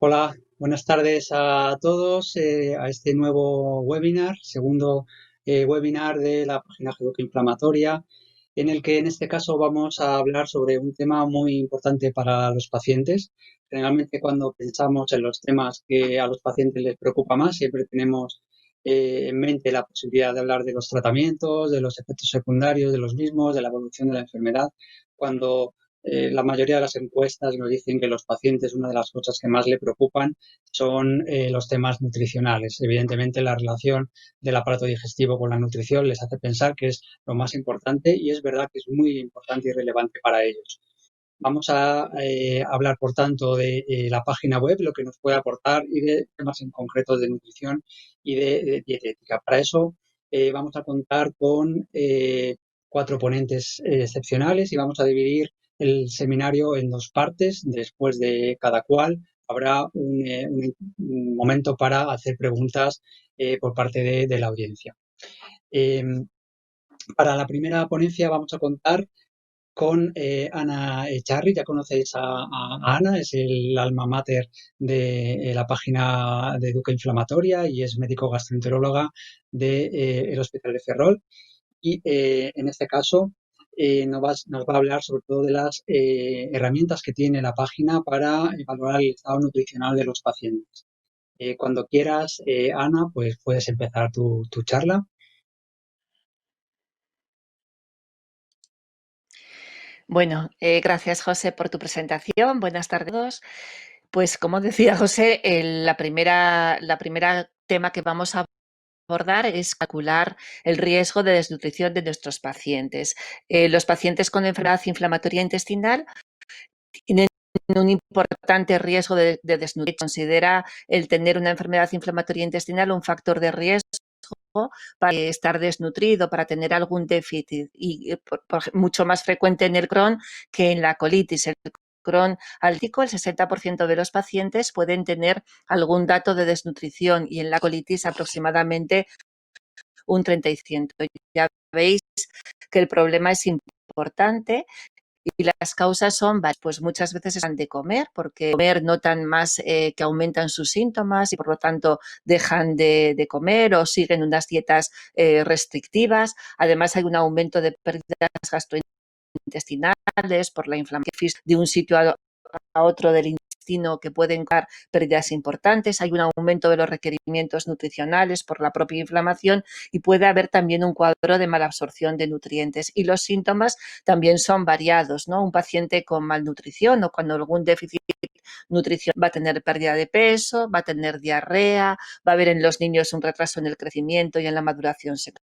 Hola, buenas tardes a todos a este nuevo webinar, segundo webinar de la página Geoquímica Inflamatoria, en el que en este caso vamos a hablar sobre un tema muy importante para los pacientes. Generalmente cuando pensamos en los temas que a los pacientes les preocupa más, siempre tenemos en mente la posibilidad de hablar de los tratamientos, de los efectos secundarios de los mismos, de la evolución de la enfermedad, cuando la mayoría de las encuestas nos dicen que los pacientes una de las cosas que más le preocupan son los temas nutricionales. Evidentemente, la relación del aparato digestivo con la nutrición les hace pensar que es lo más importante y es verdad que es muy importante y relevante para ellos. Vamos a hablar, por tanto, de la página web, lo que nos puede aportar y de temas en concreto de nutrición y de dietética. Para eso vamos a contar con cuatro ponentes excepcionales y vamos a dividir el seminario en dos partes. Después de cada cual habrá un momento para hacer preguntas por parte de la audiencia. Eh, para la primera ponencia vamos a contar con Ana Echarri. Ya conocéis a Ana, es el alma mater de la página de Educa Inflamatoria y es médico gastroenteróloga del Hospital de Ferrol. Y en este caso nos va a hablar sobre todo de las herramientas que tiene la página para evaluar el estado nutricional de los pacientes. Cuando quieras, Ana, pues puedes empezar tu charla. Bueno, gracias José por tu presentación. Buenas tardes a todos. Pues como decía José, la primera tema que vamos a abordar es calcular el riesgo de desnutrición de nuestros pacientes. Los pacientes con enfermedad inflamatoria intestinal tienen un importante riesgo de desnutrición. Considera el tener una enfermedad inflamatoria intestinal un factor de riesgo para estar desnutrido, para tener algún déficit, y mucho más frecuente en el Crohn que en la colitis. El Crohn altícola, el 60% de los pacientes pueden tener algún dato de desnutrición y en la colitis aproximadamente un 30%. Ya veis que el problema es importante. Y las causas son varias, pues muchas veces están de comer, porque comer notan más que aumentan sus síntomas y por lo tanto dejan de comer o siguen unas dietas restrictivas. Además hay un aumento de pérdidas gastrointestinales por la inflamación de un sitio a otro del intestino, que pueden causar pérdidas importantes. Hay un aumento de los requerimientos nutricionales por la propia inflamación y puede haber también un cuadro de malabsorción de nutrientes. Y los síntomas también son variados, ¿no? Un paciente con malnutrición o con algún déficit nutrición va a tener pérdida de peso, va a tener diarrea, va a haber en los niños un retraso en el crecimiento y en la maduración sexual,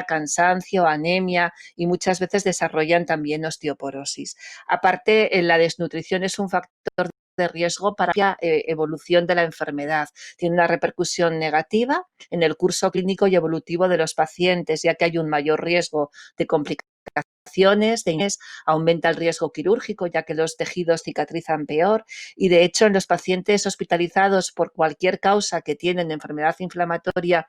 cansancio, anemia y muchas veces desarrollan también osteoporosis. Aparte, la desnutrición es un factor de riesgo para la evolución de la enfermedad. Tiene una repercusión negativa en el curso clínico y evolutivo de los pacientes, ya que hay un mayor riesgo de complicaciones, aumenta el riesgo quirúrgico, ya que los tejidos cicatrizan peor, y de hecho en los pacientes hospitalizados por cualquier causa que tienen enfermedad inflamatoria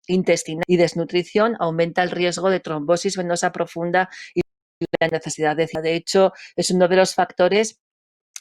intestinal y desnutrición, aumenta el riesgo de trombosis venosa profunda y la necesidad de hecho, es uno de los factores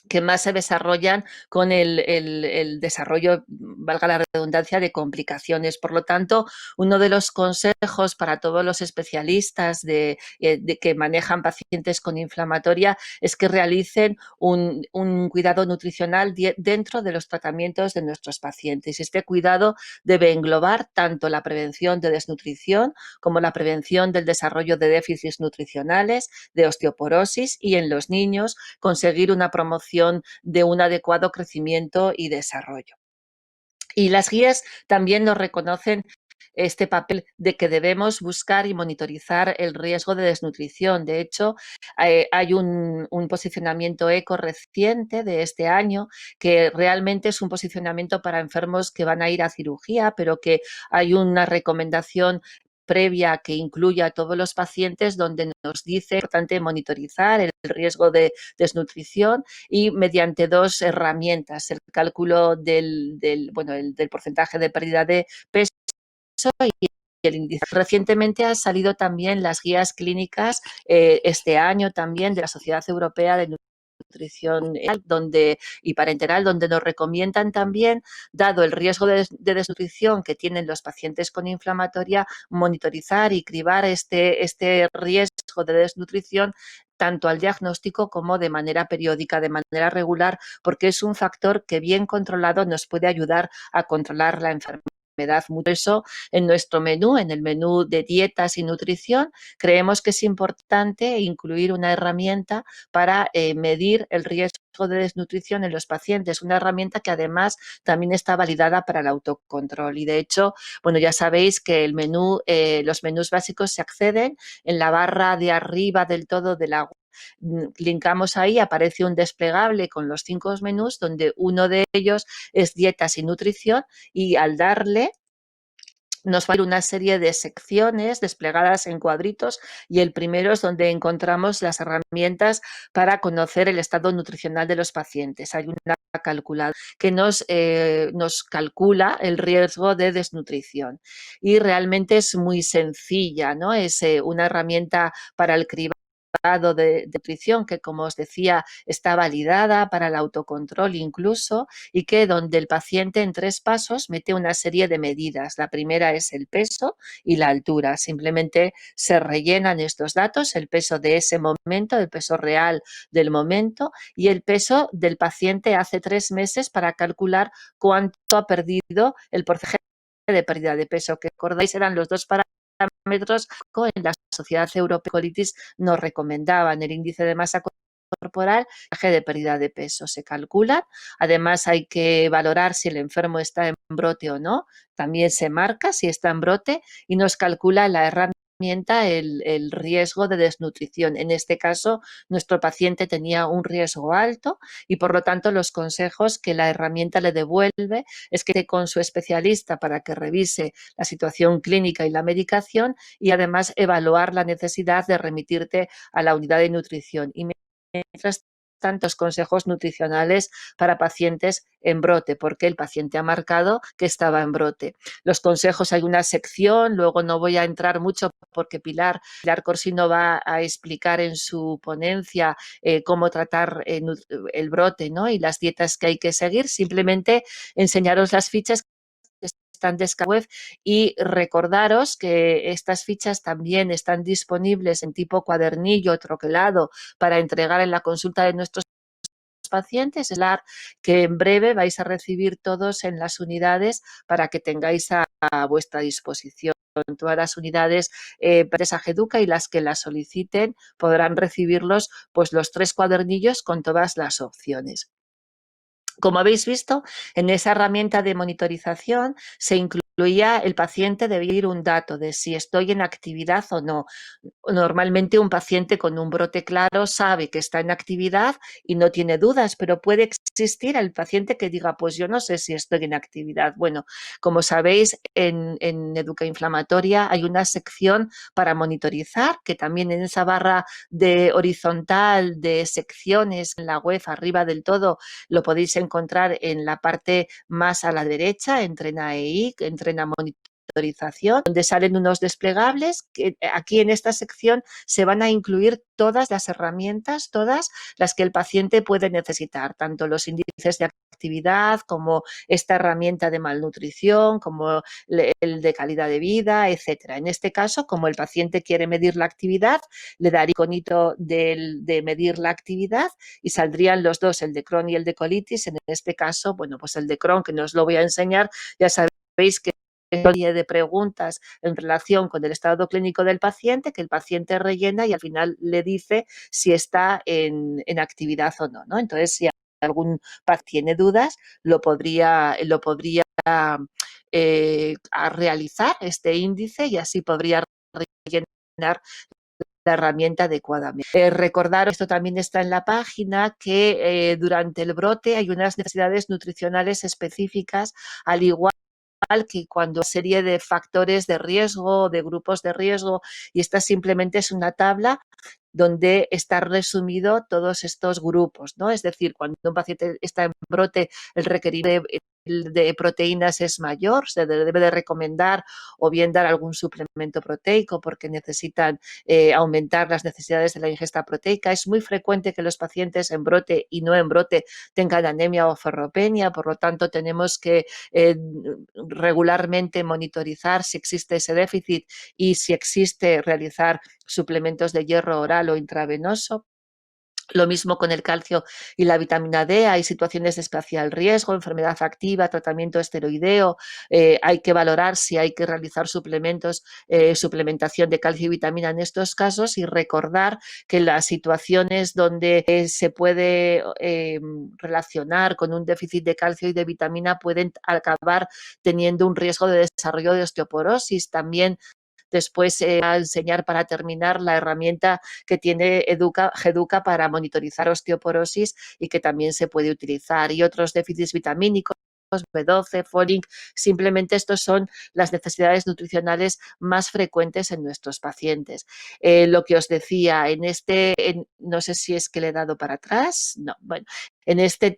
que más se desarrollan con el desarrollo, valga la redundancia, de complicaciones. Por lo tanto, uno de los consejos para todos los especialistas de que manejan pacientes con inflamatoria es que realicen un cuidado nutricional dentro de los tratamientos de nuestros pacientes. Este cuidado debe englobar tanto la prevención de desnutrición como la prevención del desarrollo de déficits nutricionales, de osteoporosis, y en los niños conseguir una promoción de un adecuado crecimiento y desarrollo. Y las guías también nos reconocen este papel de que debemos buscar y monitorizar el riesgo de desnutrición. De hecho, hay un posicionamiento ECO reciente de este año que realmente es un posicionamiento para enfermos que van a ir a cirugía, pero que hay una recomendación previa que incluya a todos los pacientes, donde nos dice que es importante monitorizar el riesgo de desnutrición y mediante dos herramientas: el cálculo del porcentaje de pérdida de peso y el índice. Recientemente han salido también las guías clínicas, este año también, de la Sociedad Europea de nutrición y parenteral, donde nos recomiendan también, dado el riesgo de desnutrición que tienen los pacientes con inflamatoria, monitorizar y cribar este riesgo de desnutrición tanto al diagnóstico como de manera periódica, de manera regular, porque es un factor que bien controlado nos puede ayudar a controlar la enfermedad. Mucho eso en nuestro menú, en el menú de dietas y nutrición, creemos que es importante incluir una herramienta para medir el riesgo de desnutrición en los pacientes, una herramienta que además también está validada para el autocontrol. Y de hecho, bueno, ya sabéis que los menús básicos se acceden en la barra de arriba del todo de la linkamos ahí, aparece un desplegable con los 5 menús, donde uno de ellos es dietas y nutrición, y al darle nos va a ir una serie de secciones desplegadas en cuadritos, y el primero es donde encontramos las herramientas para conocer el estado nutricional de los pacientes. Hay una calculadora que nos calcula el riesgo de desnutrición, y realmente es muy sencilla, ¿no? Es una herramienta para el cribado de nutrición que, como os decía, está validada para el autocontrol incluso, y que donde el paciente en 3 pasos mete una serie de medidas. La primera es el peso y la altura. Simplemente se rellenan estos datos, el peso de ese momento, el peso real del momento, y el peso del paciente hace 3 meses, para calcular cuánto ha perdido, el porcentaje de pérdida de peso, que acordáis eran los 2 parámetros que en la Sociedad Europea de Colitis nos recomendaban: el índice de masa corporal, el de pérdida de peso. Se calcula. Además, hay que valorar si el enfermo está en brote o no. También se marca si está en brote, y nos calcula la herramienta el riesgo de desnutrición. En este caso, nuestro paciente tenía un riesgo alto, y por lo tanto los consejos que la herramienta le devuelve es que esté con su especialista para que revise la situación clínica y la medicación, y además evaluar la necesidad de remitirte a la unidad de nutrición. Y mientras tantos consejos nutricionales para pacientes en brote, porque el paciente ha marcado que estaba en brote. Los consejos, hay una sección, luego no voy a entrar mucho porque Pilar Corsino va a explicar en su ponencia cómo tratar el brote, ¿no? Y las dietas que hay que seguir. Simplemente enseñaros las fichas que están de web, y recordaros que estas fichas también están disponibles en tipo cuadernillo troquelado para entregar en la consulta de nuestros pacientes, que en breve vais a recibir todos en las unidades para que tengáis a vuestra disposición. Todas las unidades de Ageduca, y las que las soliciten podrán recibirlos, pues los 3 cuadernillos con todas las opciones. Como habéis visto, en esa herramienta de monitorización se incluía, el paciente debía ir un dato de si estoy en actividad o no. Normalmente un paciente con un brote claro sabe que está en actividad y no tiene dudas, pero puede existir el paciente que diga, pues yo no sé si estoy en actividad. Bueno, como sabéis, en Educa Inflamatoria hay una sección para monitorizar, que también en esa barra de horizontal de secciones en la web, arriba del todo, lo podéis encontrar en la parte más a la derecha, Entrena EI, Entrena Monitorización, donde salen unos desplegables que aquí en esta sección se van a incluir todas las herramientas, todas las que el paciente puede necesitar, tanto los índices de actividad como esta herramienta de malnutrición, como el de calidad de vida, etcétera. En este caso, como el paciente quiere medir la actividad, le daría iconito de medir la actividad, y saldrían los dos, el de Crohn y el de colitis. En este caso, bueno, pues el de Crohn, que no os lo voy a enseñar, ya sabéis que serie de preguntas en relación con el estado clínico del paciente, que el paciente rellena, y al final le dice si está en actividad o no, ¿no? Entonces, si algún paciente tiene dudas, lo podría a realizar este índice, y así podría rellenar la herramienta adecuadamente. Recordar, esto también está en la página, que durante el brote hay unas necesidades nutricionales específicas, al igual que cuando hay serie de factores de riesgo, de grupos de riesgo, y esta simplemente es una tabla donde está resumido todos estos grupos, ¿no? Es decir, cuando un paciente está en brote, el requerimiento de proteínas es mayor, se debe de recomendar o bien dar algún suplemento proteico porque necesitan aumentar las necesidades de la ingesta proteica. Es muy frecuente que los pacientes en brote y no en brote tengan anemia o ferropenia, por lo tanto tenemos que regularmente monitorizar si existe ese déficit y si existe realizar suplementos de hierro oral o intravenoso. Lo mismo con el calcio y la vitamina D, hay situaciones de especial riesgo, enfermedad activa, tratamiento esteroideo, hay que valorar si hay que realizar suplementación de calcio y vitamina en estos casos y recordar que las situaciones donde se puede relacionar con un déficit de calcio y de vitamina pueden acabar teniendo un riesgo de desarrollo de osteoporosis. También después a enseñar para terminar la herramienta que tiene GEDUCA para monitorizar osteoporosis y que también se puede utilizar. Y otros déficits vitamínicos, B12, folic, simplemente estos son las necesidades nutricionales más frecuentes en nuestros pacientes. Lo que os decía, no sé si es que le he dado para atrás, no, bueno, en esta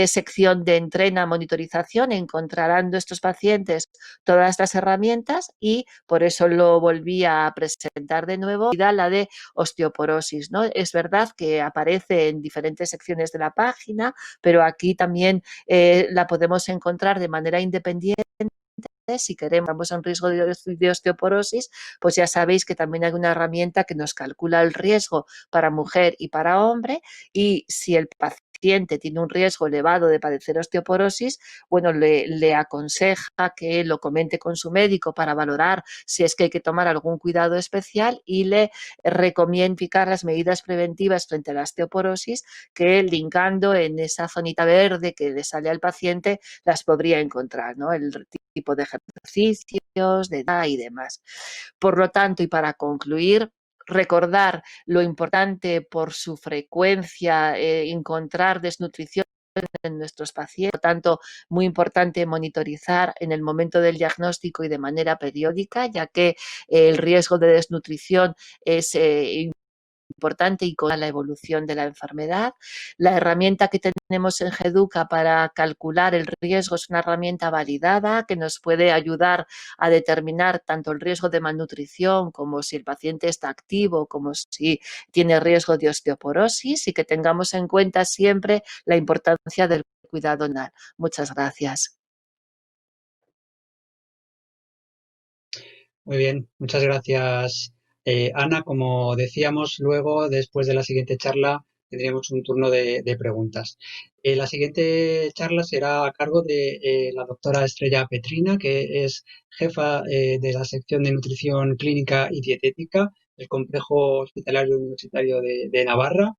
sección de entrena monitorización encontrarán nuestros pacientes todas estas herramientas y por eso lo volví a presentar de nuevo, la de osteoporosis, ¿no? Es verdad que aparece en diferentes secciones de la página, pero aquí también la podemos encontrar de manera independiente. Si queremos, estamos en riesgo de osteoporosis, pues ya sabéis que también hay una herramienta que nos calcula el riesgo para mujer y para hombre, y si el paciente tiene un riesgo elevado de padecer osteoporosis, bueno, le aconseja que lo comente con su médico para valorar si es que hay que tomar algún cuidado especial y le recomienda aplicar las medidas preventivas frente a la osteoporosis que linkando en esa zonita verde que le sale al paciente las podría encontrar, ¿no? El tipo de ejercicios, de edad y demás. Por lo tanto, y para concluir, recordar lo importante por su frecuencia, encontrar desnutrición en nuestros pacientes. Por lo tanto, muy importante monitorizar en el momento del diagnóstico y de manera periódica, ya que el riesgo de desnutrición es importante y con la evolución de la enfermedad. La herramienta que tenemos en GEDUCA para calcular el riesgo es una herramienta validada que nos puede ayudar a determinar tanto el riesgo de malnutrición como si el paciente está activo, como si tiene riesgo de osteoporosis y que tengamos en cuenta siempre la importancia del cuidado anal. Muchas gracias. Muy bien, muchas gracias, Ana. Como decíamos, luego, después de la siguiente charla, tendríamos un turno de preguntas. La siguiente charla será a cargo de la doctora Estrella Petrina, que es jefa de la sección de nutrición clínica y dietética del Complejo Hospitalario Universitario de Navarra.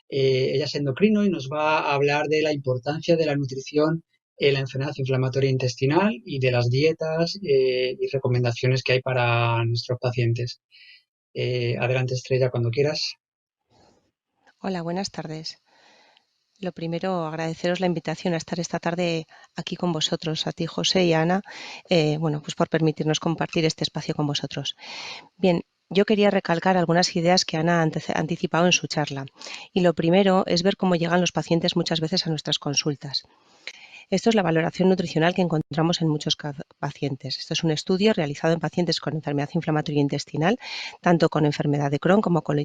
Ella es endocrino y nos va a hablar de la importancia de la nutrición en la enfermedad inflamatoria intestinal y de las dietas y recomendaciones que hay para nuestros pacientes. Adelante, Estrella, cuando quieras. Hola, buenas tardes. Lo primero, agradeceros la invitación a estar esta tarde aquí con vosotros, a ti, José y a Ana, pues por permitirnos compartir este espacio con vosotros. Bien, yo quería recalcar algunas ideas que Ana ha anticipado en su charla. Y lo primero es ver cómo llegan los pacientes muchas veces a nuestras consultas. Esto es la valoración nutricional que encontramos en muchos pacientes. Esto es un estudio realizado en pacientes con enfermedad inflamatoria intestinal, tanto con enfermedad de Crohn como con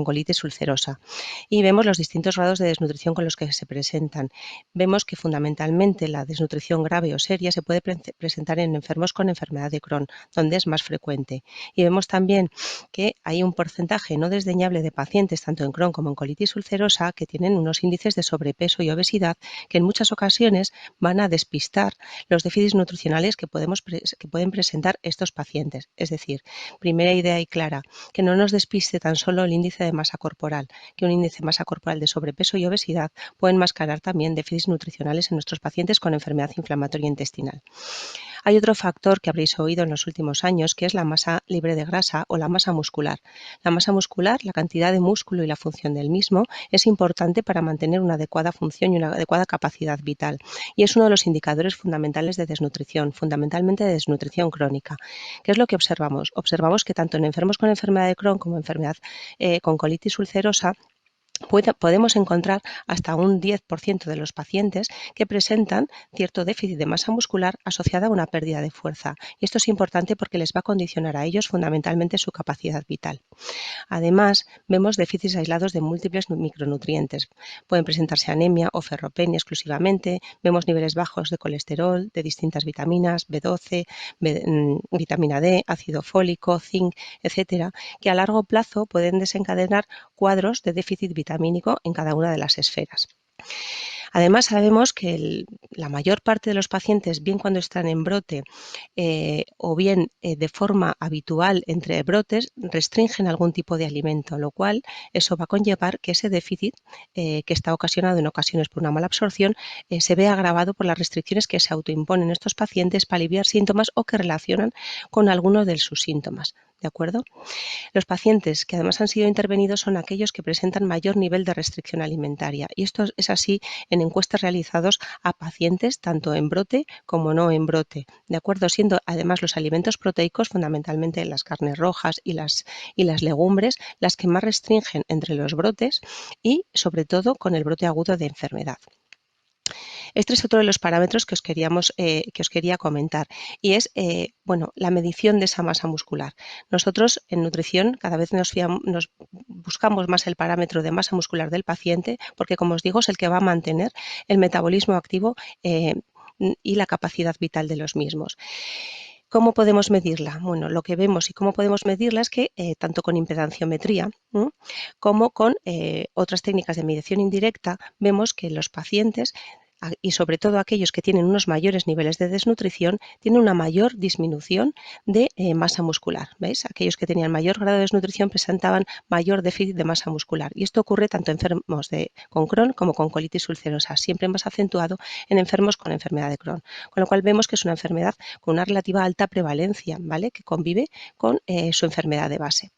colitis ulcerosa. Y vemos los distintos grados de desnutrición con los que se presentan. Vemos que fundamentalmente la desnutrición grave o seria se puede presentar en enfermos con enfermedad de Crohn, donde es más frecuente. Y vemos también que hay un porcentaje no desdeñable de pacientes, tanto en Crohn como en colitis ulcerosa, que tienen unos índices de sobrepeso y obesidad que en muchas ocasiones van a despistar los déficits nutricionales que pueden presentar estos pacientes. Es decir, primera idea y clara, que no nos despiste tan solo el índice de masa corporal, que un índice de masa corporal de sobrepeso y obesidad pueden mascarar también déficits nutricionales en nuestros pacientes con enfermedad inflamatoria intestinal. Hay otro factor que habréis oído en los últimos años, que es la masa libre de grasa o la masa muscular. La masa muscular, la cantidad de músculo y la función del mismo, es importante para mantener una adecuada función y una adecuada capacidad vital. Y es uno de los indicadores fundamentales de desnutrición, fundamentalmente de desnutrición crónica. ¿Qué es lo que observamos? Observamos que tanto en enfermos con enfermedad de Crohn como enfermedad con colitis ulcerosa, podemos encontrar hasta un 10% de los pacientes que presentan cierto déficit de masa muscular asociada a una pérdida de fuerza. Y esto es importante porque les va a condicionar a ellos fundamentalmente su capacidad vital. Además, vemos déficits aislados de múltiples micronutrientes. Pueden presentarse anemia o ferropenia exclusivamente, vemos niveles bajos de colesterol, de distintas vitaminas, B12, vitamina D, ácido fólico, zinc, etcétera, que a largo plazo pueden desencadenar cuadros de déficit vitamínico en cada una de las esferas. Además, sabemos que la mayor parte de los pacientes, bien cuando están en brote o bien de forma habitual entre brotes, restringen algún tipo de alimento, lo cual eso va a conllevar que ese déficit, que está ocasionado en ocasiones por una mala absorción, se ve agravado por las restricciones que se autoimponen estos pacientes para aliviar síntomas o que relacionan con algunos de sus síntomas. ¿De acuerdo? Los pacientes que además han sido intervenidos son aquellos que presentan mayor nivel de restricción alimentaria, y esto es así en encuestas realizadas a pacientes tanto en brote como no en brote, ¿de acuerdo? Siendo además los alimentos proteicos, fundamentalmente las carnes rojas y las legumbres, las que más restringen entre los brotes y sobre todo con el brote agudo de enfermedad. Este es otro de los parámetros que os quería comentar, y es la medición de esa masa muscular. Nosotros en nutrición cada vez nos buscamos más el parámetro de masa muscular del paciente porque, como os digo, es el que va a mantener el metabolismo activo y la capacidad vital de los mismos. ¿Cómo podemos medirla? Bueno, lo que vemos y cómo podemos medirla es que tanto con impedanciometría como con otras técnicas de medición indirecta vemos que los pacientes y sobre todo aquellos que tienen unos mayores niveles de desnutrición, tienen una mayor disminución de masa muscular. ¿Veis? Aquellos que tenían mayor grado de desnutrición presentaban mayor déficit de masa muscular. Y esto ocurre tanto en enfermos con Crohn como con colitis ulcerosa, siempre más acentuado en enfermos con enfermedad de Crohn. Con lo cual vemos que es una enfermedad con una relativa alta prevalencia, ¿vale? Que convive con su enfermedad de base.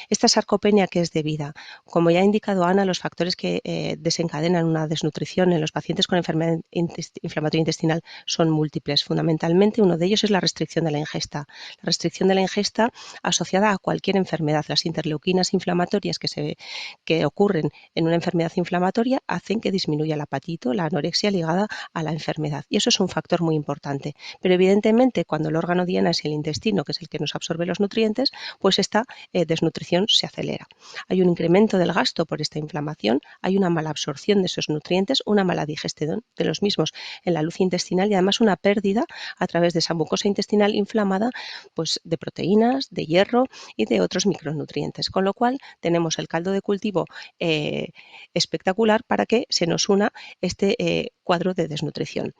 Esta sarcopenia, ¿qué es debida? Como ya ha indicado Ana, los factores que desencadenan una desnutrición en los pacientes con enfermedad inflamatoria intestinal son múltiples. Fundamentalmente, uno de ellos es la restricción de la ingesta. La restricción de la ingesta asociada a cualquier enfermedad. Las interleuquinas inflamatorias que ocurren en una enfermedad inflamatoria hacen que disminuya el apetito, la anorexia ligada a la enfermedad. Y eso es un factor muy importante. Pero evidentemente, cuando el órgano diana es el intestino, que es el que nos absorbe los nutrientes, pues esta desnutrición se acelera. Hay un incremento del gasto por esta inflamación, hay una mala absorción de esos nutrientes, una mala digestión de los mismos en la luz intestinal y además una pérdida a través de esa mucosa intestinal inflamada pues, de proteínas, de hierro y de otros micronutrientes. Con lo cual tenemos el caldo de cultivo espectacular para que se nos una este cuadro de desnutrición.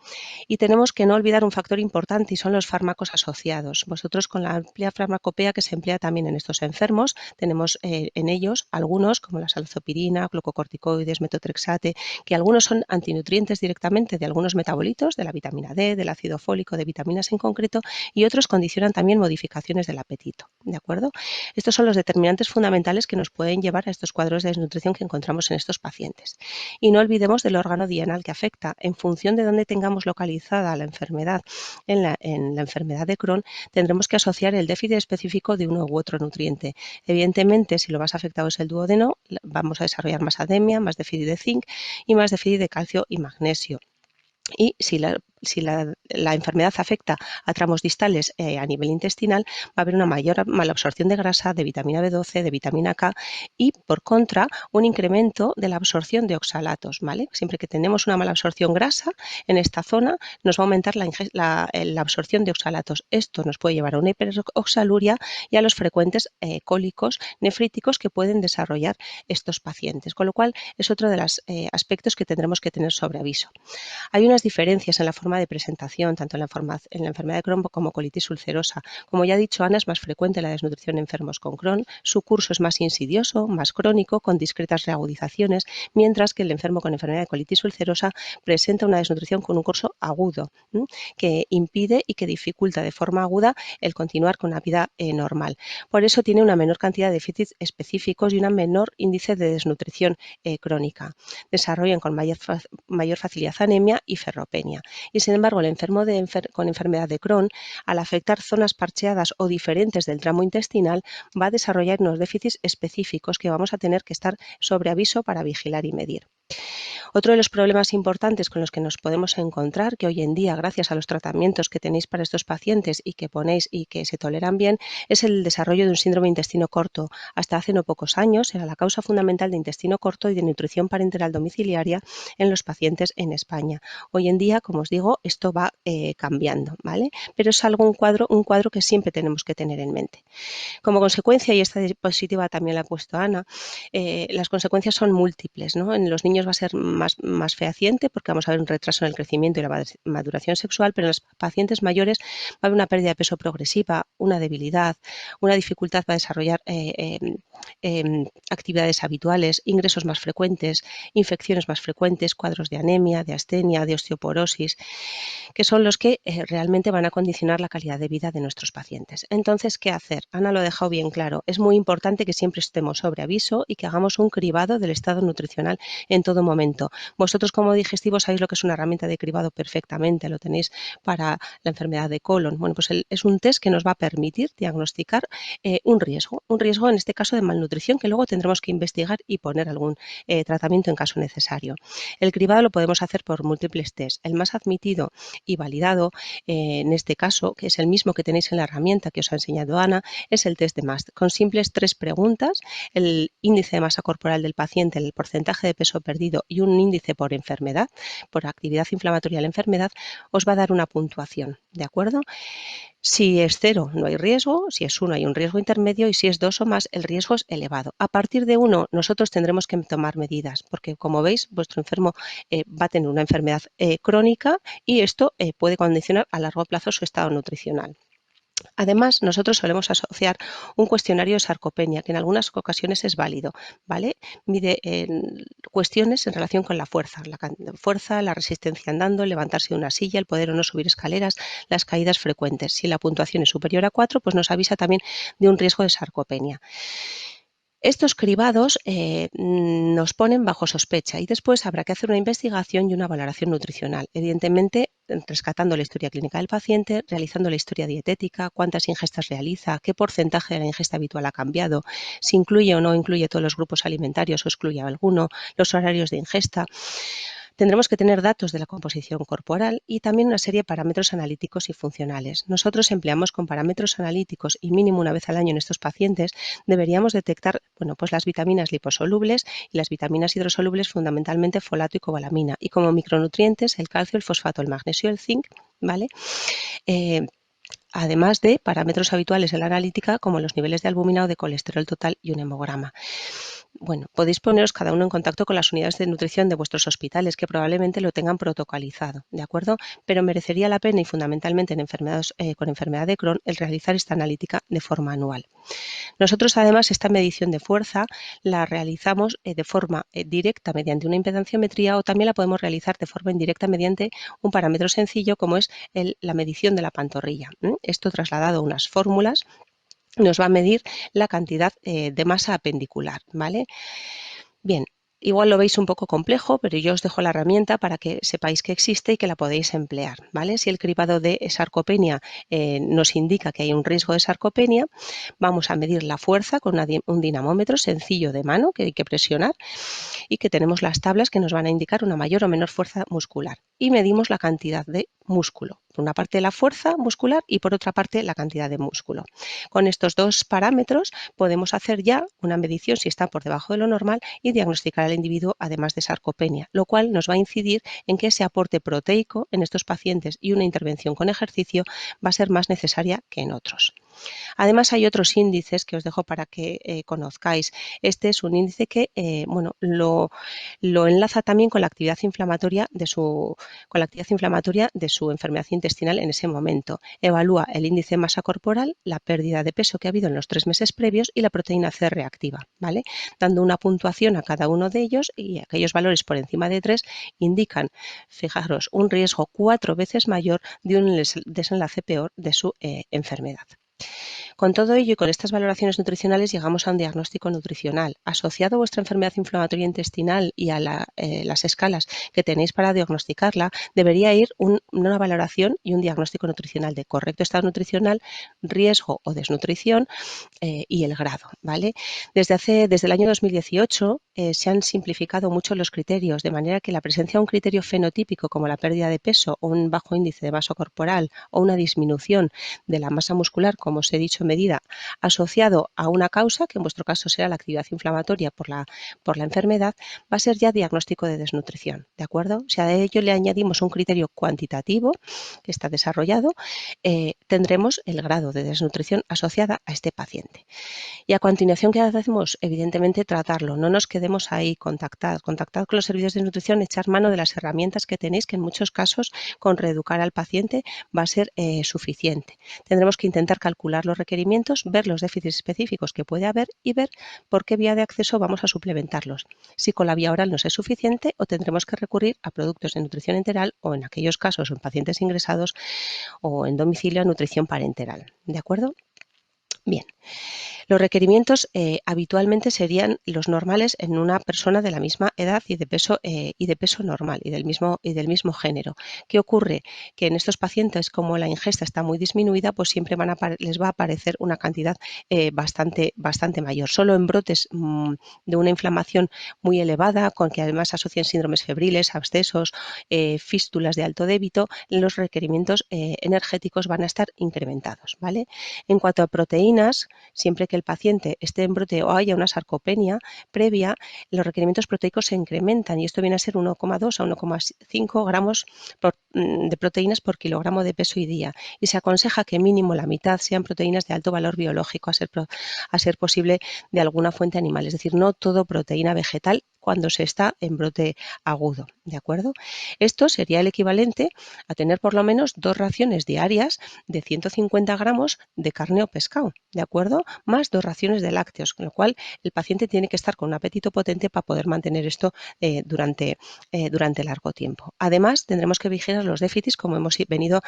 Y tenemos que no olvidar un factor importante y son los fármacos asociados. Vosotros con la amplia farmacopea que se emplea también en estos enfermos, tenemos en ellos algunos como la salzopirina, glucocorticoides, metotrexate, que algunos son antinutrientes directamente de algunos metabolitos, de la vitamina D, del ácido fólico, de vitaminas en concreto, y otros condicionan también modificaciones del apetito. ¿De acuerdo? Estos son los determinantes fundamentales que nos pueden llevar a estos cuadros de desnutrición que encontramos en estos pacientes. Y no olvidemos del órgano dianal que afecta. En función de dónde tengamos localizada la enfermedad, en la enfermedad de Crohn, tendremos que asociar el déficit específico de uno u otro nutriente. Evidentemente, si lo más afectado es el duodeno, vamos a desarrollar más anemia, más déficit de zinc y más déficit de calcio y magnesio. Y si la enfermedad afecta a tramos distales a nivel intestinal, va a haber una mayor malabsorción de grasa, de vitamina B12, de vitamina K y, por contra, un incremento de la absorción de oxalatos. ¿Vale? Siempre que tenemos una malabsorción grasa en esta zona, nos va a aumentar la absorción de oxalatos. Esto nos puede llevar a una hiperoxaluria y a los frecuentes cólicos nefríticos que pueden desarrollar estos pacientes. Con lo cual, es otro de los aspectos que tendremos que tener sobre aviso. Hay unas diferencias en la forma de presentación, tanto en la enfermedad de Crohn como colitis ulcerosa. Como ya ha dicho Ana, es más frecuente la desnutrición en enfermos con Crohn, su curso es más insidioso, más crónico, con discretas reagudizaciones, mientras que el enfermo con enfermedad de colitis ulcerosa presenta una desnutrición con un curso agudo, que impide y que dificulta de forma aguda el continuar con una vida normal. Por eso tiene una menor cantidad de déficits específicos y un menor índice de desnutrición crónica. Desarrollan con mayor facilidad anemia y ferropenia. Y sin embargo el enfermo con enfermedad de Crohn, al afectar zonas parcheadas o diferentes del tramo intestinal, va a desarrollar unos déficits específicos que vamos a tener que estar sobre aviso para vigilar y medir. Otro de los problemas importantes con los que nos podemos encontrar, que hoy en día, gracias a los tratamientos que tenéis para estos pacientes y que ponéis y que se toleran bien, es el desarrollo de un síndrome de intestino corto. Hasta hace no pocos años era la causa fundamental de intestino corto y de nutrición parenteral domiciliaria en los pacientes en España. Hoy en día, como os digo, esto va cambiando, ¿vale? Pero es un cuadro que siempre tenemos que tener en mente. Como consecuencia, y esta diapositiva también la ha puesto Ana, las consecuencias son múltiples, ¿no? En los niños va a ser más fehaciente porque vamos a ver un retraso en el crecimiento y la maduración sexual, pero en los pacientes mayores va a haber una pérdida de peso progresiva, una debilidad, una dificultad para desarrollar actividades habituales, ingresos más frecuentes, infecciones más frecuentes, cuadros de anemia, de astenia, de osteoporosis, que son los que realmente van a condicionar la calidad de vida de nuestros pacientes. Entonces, ¿qué hacer? Ana lo ha dejado bien claro. Es muy importante que siempre estemos sobre aviso y que hagamos un cribado del estado nutricional en todo momento. Vosotros como digestivos sabéis lo que es una herramienta de cribado perfectamente, lo tenéis para la enfermedad de colon. Bueno, pues es un test que nos va a permitir diagnosticar un riesgo en este caso de malnutrición que luego tendremos que investigar y poner algún tratamiento en caso necesario. El cribado lo podemos hacer por múltiples test. El más admitido y validado en este caso, que es el mismo que tenéis en la herramienta que os ha enseñado Ana, es el test de MAST. Con simples 3 preguntas, el índice de masa corporal del paciente, el porcentaje de peso perdido y un índice por enfermedad, por actividad inflamatoria de la enfermedad, os va a dar una puntuación, ¿de acuerdo? Si es 0 no hay riesgo, si es 1 hay un riesgo intermedio y si es 2 o más el riesgo es elevado. A partir de 1 nosotros tendremos que tomar medidas porque como veis vuestro enfermo va a tener una enfermedad crónica y esto puede condicionar a largo plazo su estado nutricional. Además, nosotros solemos asociar un cuestionario de sarcopenia, que en algunas ocasiones es válido, ¿vale? Mide cuestiones en relación con la fuerza, la resistencia andando, levantarse de una silla, el poder o no subir escaleras, las caídas frecuentes. Si la puntuación es superior a 4, pues nos avisa también de un riesgo de sarcopenia. Estos cribados nos ponen bajo sospecha y después habrá que hacer una investigación y una valoración nutricional. Evidentemente, rescatando la historia clínica del paciente, realizando la historia dietética, cuántas ingestas realiza, qué porcentaje de la ingesta habitual ha cambiado, si incluye o no incluye todos los grupos alimentarios o excluye alguno, los horarios de ingesta. Tendremos que tener datos de la composición corporal y también una serie de parámetros analíticos y funcionales. Nosotros empleamos con parámetros analíticos y mínimo una vez al año en estos pacientes deberíamos detectar pues las vitaminas liposolubles y las vitaminas hidrosolubles, fundamentalmente folato y cobalamina, y como micronutrientes el calcio, el fosfato, el magnesio y el zinc, ¿vale? Además de parámetros habituales en la analítica como los niveles de albúmina o de colesterol total y un hemograma. Bueno, podéis poneros cada uno en contacto con las unidades de nutrición de vuestros hospitales que probablemente lo tengan protocolizado, ¿de acuerdo? Pero merecería la pena y fundamentalmente en enfermedades con enfermedad de Crohn el realizar esta analítica de forma anual. Nosotros además esta medición de fuerza la realizamos de forma directa mediante una impedanciometría o también la podemos realizar de forma indirecta mediante un parámetro sencillo como es la medición de la pantorrilla. Esto trasladado a unas fórmulas nos va a medir la cantidad de masa apendicular, ¿vale? Bien, igual lo veis un poco complejo, pero yo os dejo la herramienta para que sepáis que existe y que la podéis emplear, ¿vale? Si el cribado de sarcopenia nos indica que hay un riesgo de sarcopenia, vamos a medir la fuerza con un dinamómetro sencillo de mano que hay que presionar y que tenemos las tablas que nos van a indicar una mayor o menor fuerza muscular y medimos la cantidad de músculo. Por una parte la fuerza muscular y por otra parte la cantidad de músculo. Con estos dos parámetros podemos hacer ya una medición si está por debajo de lo normal y diagnosticar al individuo además de sarcopenia, lo cual nos va a incidir en que ese aporte proteico en estos pacientes y una intervención con ejercicio va a ser más necesaria que en otros. Además hay otros índices que os dejo para que conozcáis. Este es un índice que lo enlaza también con la actividad inflamatoria de su enfermedad intestinal en ese momento. Evalúa el índice de masa corporal, la pérdida de peso que ha habido en los 3 meses previos y la proteína C reactiva, ¿vale? Dando una puntuación a cada uno de ellos y aquellos valores por encima de 3 indican, fijaros, un riesgo 4 veces mayor de un desenlace peor de su enfermedad. Con todo ello y con estas valoraciones nutricionales llegamos a un diagnóstico nutricional. Asociado a vuestra enfermedad inflamatoria intestinal y a las escalas que tenéis para diagnosticarla, debería ir una valoración y un diagnóstico nutricional de correcto estado nutricional, riesgo o desnutrición y el grado, ¿vale? Desde el año 2018 se han simplificado mucho los criterios, de manera que la presencia de un criterio fenotípico como la pérdida de peso o un bajo índice de masa corporal o una disminución de la masa muscular, como os he dicho, medida asociado a una causa, que en vuestro caso será la actividad inflamatoria por la enfermedad, va a ser ya diagnóstico de desnutrición, ¿de acuerdo? Si a ello le añadimos un criterio cuantitativo que está desarrollado, tendremos el grado de desnutrición asociada a este paciente. Y a continuación, ¿qué hacemos? Evidentemente, tratarlo. No nos quedemos ahí, contactad con los servicios de nutrición, echar mano de las herramientas que tenéis, que en muchos casos con reeducar al paciente va a ser suficiente. Tendremos que intentar calcular los requerimientos, ver los déficits específicos que puede haber y ver por qué vía de acceso vamos a suplementarlos. Si con la vía oral nos es suficiente o tendremos que recurrir a productos de nutrición enteral o en aquellos casos en pacientes ingresados o en domicilio a nutrición parenteral. ¿De acuerdo? Bien. Los requerimientos habitualmente serían los normales en una persona de la misma edad y de peso normal y del mismo género. ¿Qué ocurre? Que en estos pacientes, como la ingesta está muy disminuida, pues siempre les va a aparecer una cantidad bastante mayor. Solo en brotes de una inflamación muy elevada, con que además asocian síndromes febriles, abscesos, fístulas de alto débito, los requerimientos energéticos van a estar incrementados, ¿vale? En cuanto a proteínas, siempre que el paciente esté en brote o haya una sarcopenia previa, los requerimientos proteicos se incrementan y esto viene a ser 1,2 a 1,5 gramos de proteínas por kilogramo de peso y día. Y se aconseja que mínimo la mitad sean proteínas de alto valor biológico, a ser posible de alguna fuente animal, es decir, no todo proteína vegetal cuando se está en brote agudo, ¿de acuerdo? Esto sería el equivalente a tener por lo menos 2 raciones diarias de 150 gramos de carne o pescado, ¿de acuerdo? Más 2 raciones de lácteos, con lo cual el paciente tiene que estar con un apetito potente para poder mantener esto durante largo tiempo. Además, tendremos que vigilar los déficits, como hemos venido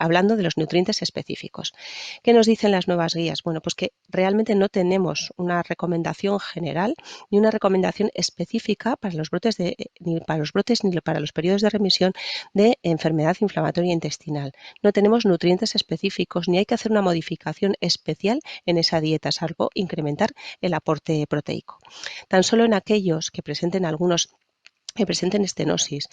hablando, de los nutrientes específicos. ¿Qué nos dicen las nuevas guías? Bueno, pues que realmente no tenemos una recomendación general ni una recomendación específica para los brotes ni para los periodos de remisión de enfermedad inflamatoria intestinal. No tenemos nutrientes específicos ni hay que hacer una modificación especial en esa dieta, salvo incrementar el aporte proteico. Tan solo en aquellos que presenten estenosis,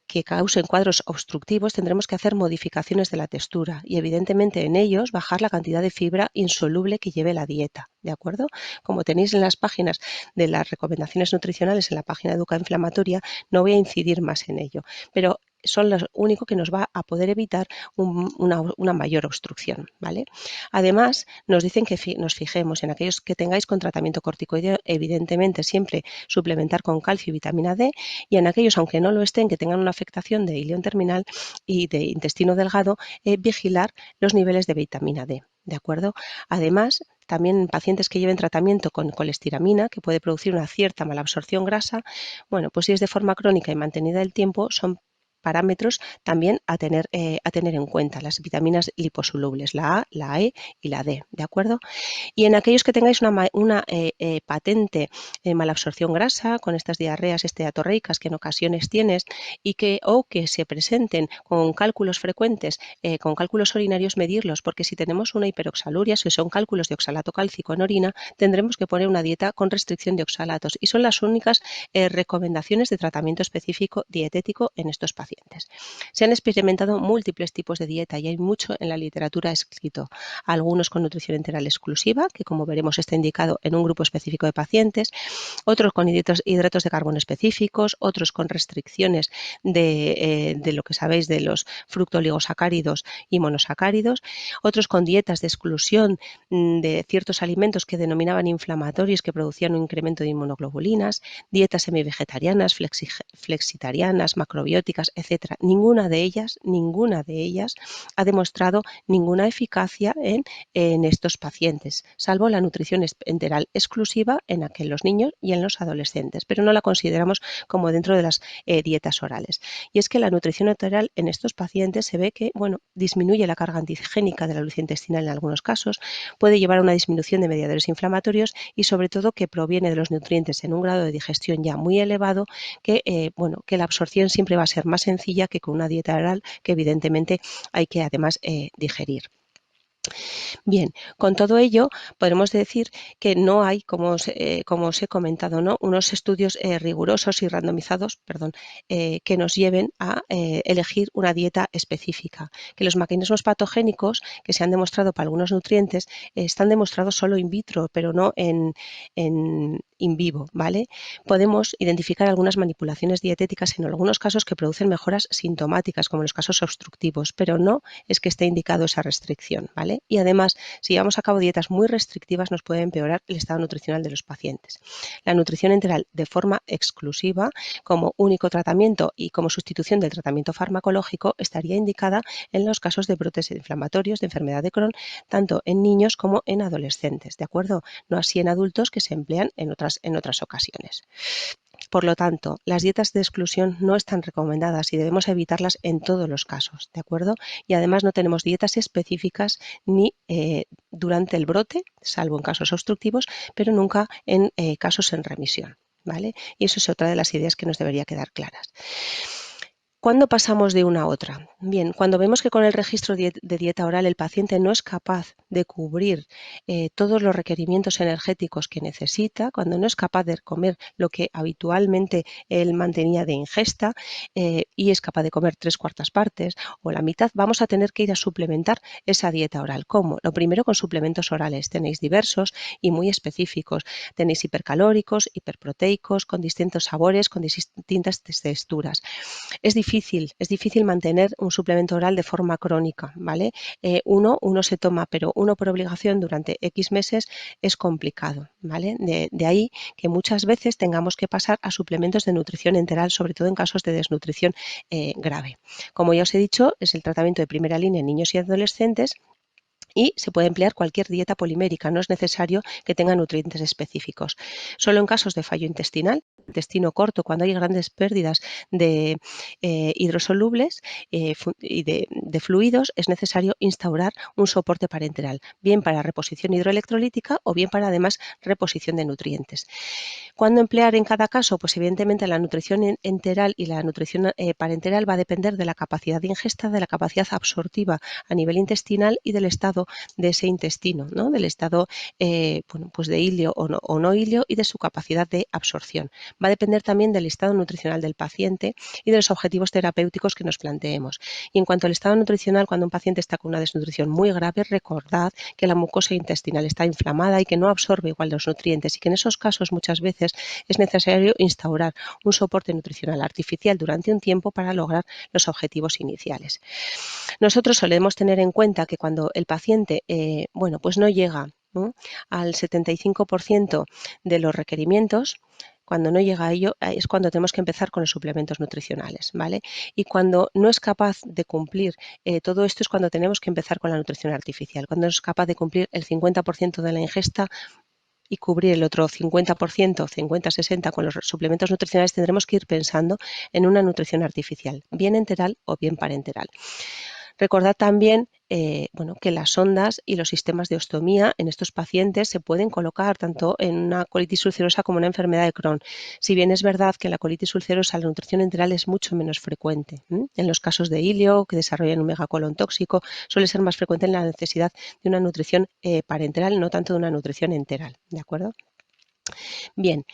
que causen cuadros obstructivos, tendremos que hacer modificaciones de la textura y evidentemente en ellos bajar la cantidad de fibra insoluble que lleve la dieta, ¿de acuerdo? Como tenéis en las páginas de las recomendaciones nutricionales en la página Educa Inflamatoria, no voy a incidir más en ello, pero son lo único que nos va a poder evitar una mayor obstrucción, ¿vale? Además, nos dicen que nos fijemos en aquellos que tengáis con tratamiento corticoideo, evidentemente siempre suplementar con calcio y vitamina D, y en aquellos, aunque no lo estén, que tengan una afectación de ileón terminal y de intestino delgado, vigilar los niveles de vitamina D, ¿de acuerdo? Además, también en pacientes que lleven tratamiento con colestiramina, que puede producir una cierta malabsorción grasa, bueno, pues si es de forma crónica y mantenida el tiempo, son parámetros también a tener en cuenta, las vitaminas liposolubles, la A, la E y la D, ¿de acuerdo? Y en aquellos que tengáis una patente malabsorción grasa, con estas diarreas esteatoreicas que en ocasiones tienes o que se presenten con cálculos frecuentes, con cálculos urinarios, medirlos, porque si tenemos una hiperoxaluria, si son cálculos de oxalato cálcico en orina, tendremos que poner una dieta con restricción de oxalatos y son las únicas recomendaciones de tratamiento específico dietético en estos pacientes. Se han experimentado múltiples tipos de dieta y hay mucho en la literatura escrito, algunos con nutrición enteral exclusiva, que como veremos está indicado en un grupo específico de pacientes, otros con hidratos de carbono específicos, otros con restricciones de lo que sabéis de los fructooligosacáridos y monosacáridos, otros con dietas de exclusión de ciertos alimentos que denominaban inflamatorios que producían un incremento de inmunoglobulinas, dietas semivegetarianas, flexitarianas, macrobióticas, etcétera. Ninguna de ellas ha demostrado ninguna eficacia en estos pacientes, salvo la nutrición enteral exclusiva en los niños y en los adolescentes, pero no la consideramos como dentro de las dietas orales. Y es que la nutrición enteral en estos pacientes se ve que, bueno, disminuye la carga antigénica de la lucha intestinal en algunos casos, puede llevar a una disminución de mediadores inflamatorios y sobre todo que proviene de los nutrientes en un grado de digestión ya muy elevado, que, que la absorción siempre va a ser más sencilla que con una dieta oral que evidentemente hay que además digerir. Bien, con todo ello podemos decir que no hay, como os he comentado, ¿no?, unos estudios rigurosos y randomizados, que nos lleven a elegir una dieta específica, que los mecanismos patogénicos que se han demostrado para algunos nutrientes están demostrados solo in vitro, pero no en in vivo, ¿vale? Podemos identificar algunas manipulaciones dietéticas en algunos casos que producen mejoras sintomáticas, como en los casos obstructivos, pero no es que esté indicado esa restricción, ¿vale? Y además, si llevamos a cabo dietas muy restrictivas, nos puede empeorar el estado nutricional de los pacientes. La nutrición enteral de forma exclusiva, como único tratamiento y como sustitución del tratamiento farmacológico, estaría indicada en los casos de brotes inflamatorios de enfermedad de Crohn, tanto en niños como en adolescentes, ¿de acuerdo? No así en adultos, que se emplean en otras ocasiones. Por lo tanto, las dietas de exclusión no están recomendadas y debemos evitarlas en todos los casos, ¿de acuerdo? Y además no tenemos dietas específicas ni durante el brote, salvo en casos obstructivos, pero nunca en casos en remisión, ¿vale? Y eso es otra de las ideas que nos debería quedar claras. ¿Cuándo pasamos de una a otra? Bien, cuando vemos que con el registro de dieta oral el paciente no es capaz de cubrir todos los requerimientos energéticos que necesita, cuando no es capaz de comer lo que habitualmente él mantenía de ingesta y es capaz de comer 3/4 partes o la mitad, vamos a tener que ir a suplementar esa dieta oral. ¿Cómo? Lo primero, con suplementos orales. Tenéis diversos y muy específicos. Tenéis hipercalóricos, hiperproteicos, con distintos sabores, con distintas texturas. Es difícil mantener un suplemento oral de forma crónica, ¿vale? Uno se toma, pero uno por obligación durante X meses es complicado, ¿vale? De ahí que muchas veces tengamos que pasar a suplementos de nutrición enteral, sobre todo en casos de desnutrición grave. Como ya os he dicho, es el tratamiento de primera línea en niños y adolescentes y se puede emplear cualquier dieta polimérica, no es necesario que tenga nutrientes específicos. Solo en casos de fallo intestinal, intestino corto, cuando hay grandes pérdidas de hidrosolubles y de fluidos, es necesario instaurar un soporte parenteral, bien para reposición hidroelectrolítica o bien para además reposición de nutrientes. ¿Cuándo emplear en cada caso? Pues evidentemente la nutrición enteral y la nutrición parenteral va a depender de la capacidad de ingesta, de la capacidad absortiva a nivel intestinal y del estado de ese intestino, ¿no? Del estado pues de hilio o no hilio y de su capacidad de absorción. Va a depender también del estado nutricional del paciente y de los objetivos terapéuticos que nos planteemos. Y en cuanto al estado nutricional, cuando un paciente está con una desnutrición muy grave, recordad que la mucosa intestinal está inflamada y que no absorbe igual los nutrientes y que en esos casos muchas veces es necesario instaurar un soporte nutricional artificial durante un tiempo para lograr los objetivos iniciales. Nosotros solemos tener en cuenta que cuando el paciente pues no llega, ¿no?, al 75% de los requerimientos, cuando no llega a ello es cuando tenemos que empezar con los suplementos nutricionales, ¿vale? Y cuando no es capaz de cumplir todo esto es cuando tenemos que empezar con la nutrición artificial. Cuando no es capaz de cumplir el 50% de la ingesta y cubrir el otro 50%, 50-60 con los suplementos nutricionales, tendremos que ir pensando en una nutrición artificial, bien enteral o bien parenteral. Recordad también que las sondas y los sistemas de ostomía en estos pacientes se pueden colocar tanto en una colitis ulcerosa como en una enfermedad de Crohn. Si bien es verdad que en la colitis ulcerosa la nutrición enteral es mucho menos frecuente. En los casos de hilio que desarrollan un megacolon tóxico suele ser más frecuente en la necesidad de una nutrición parenteral, no tanto de una nutrición enteral. ¿De acuerdo? Bien,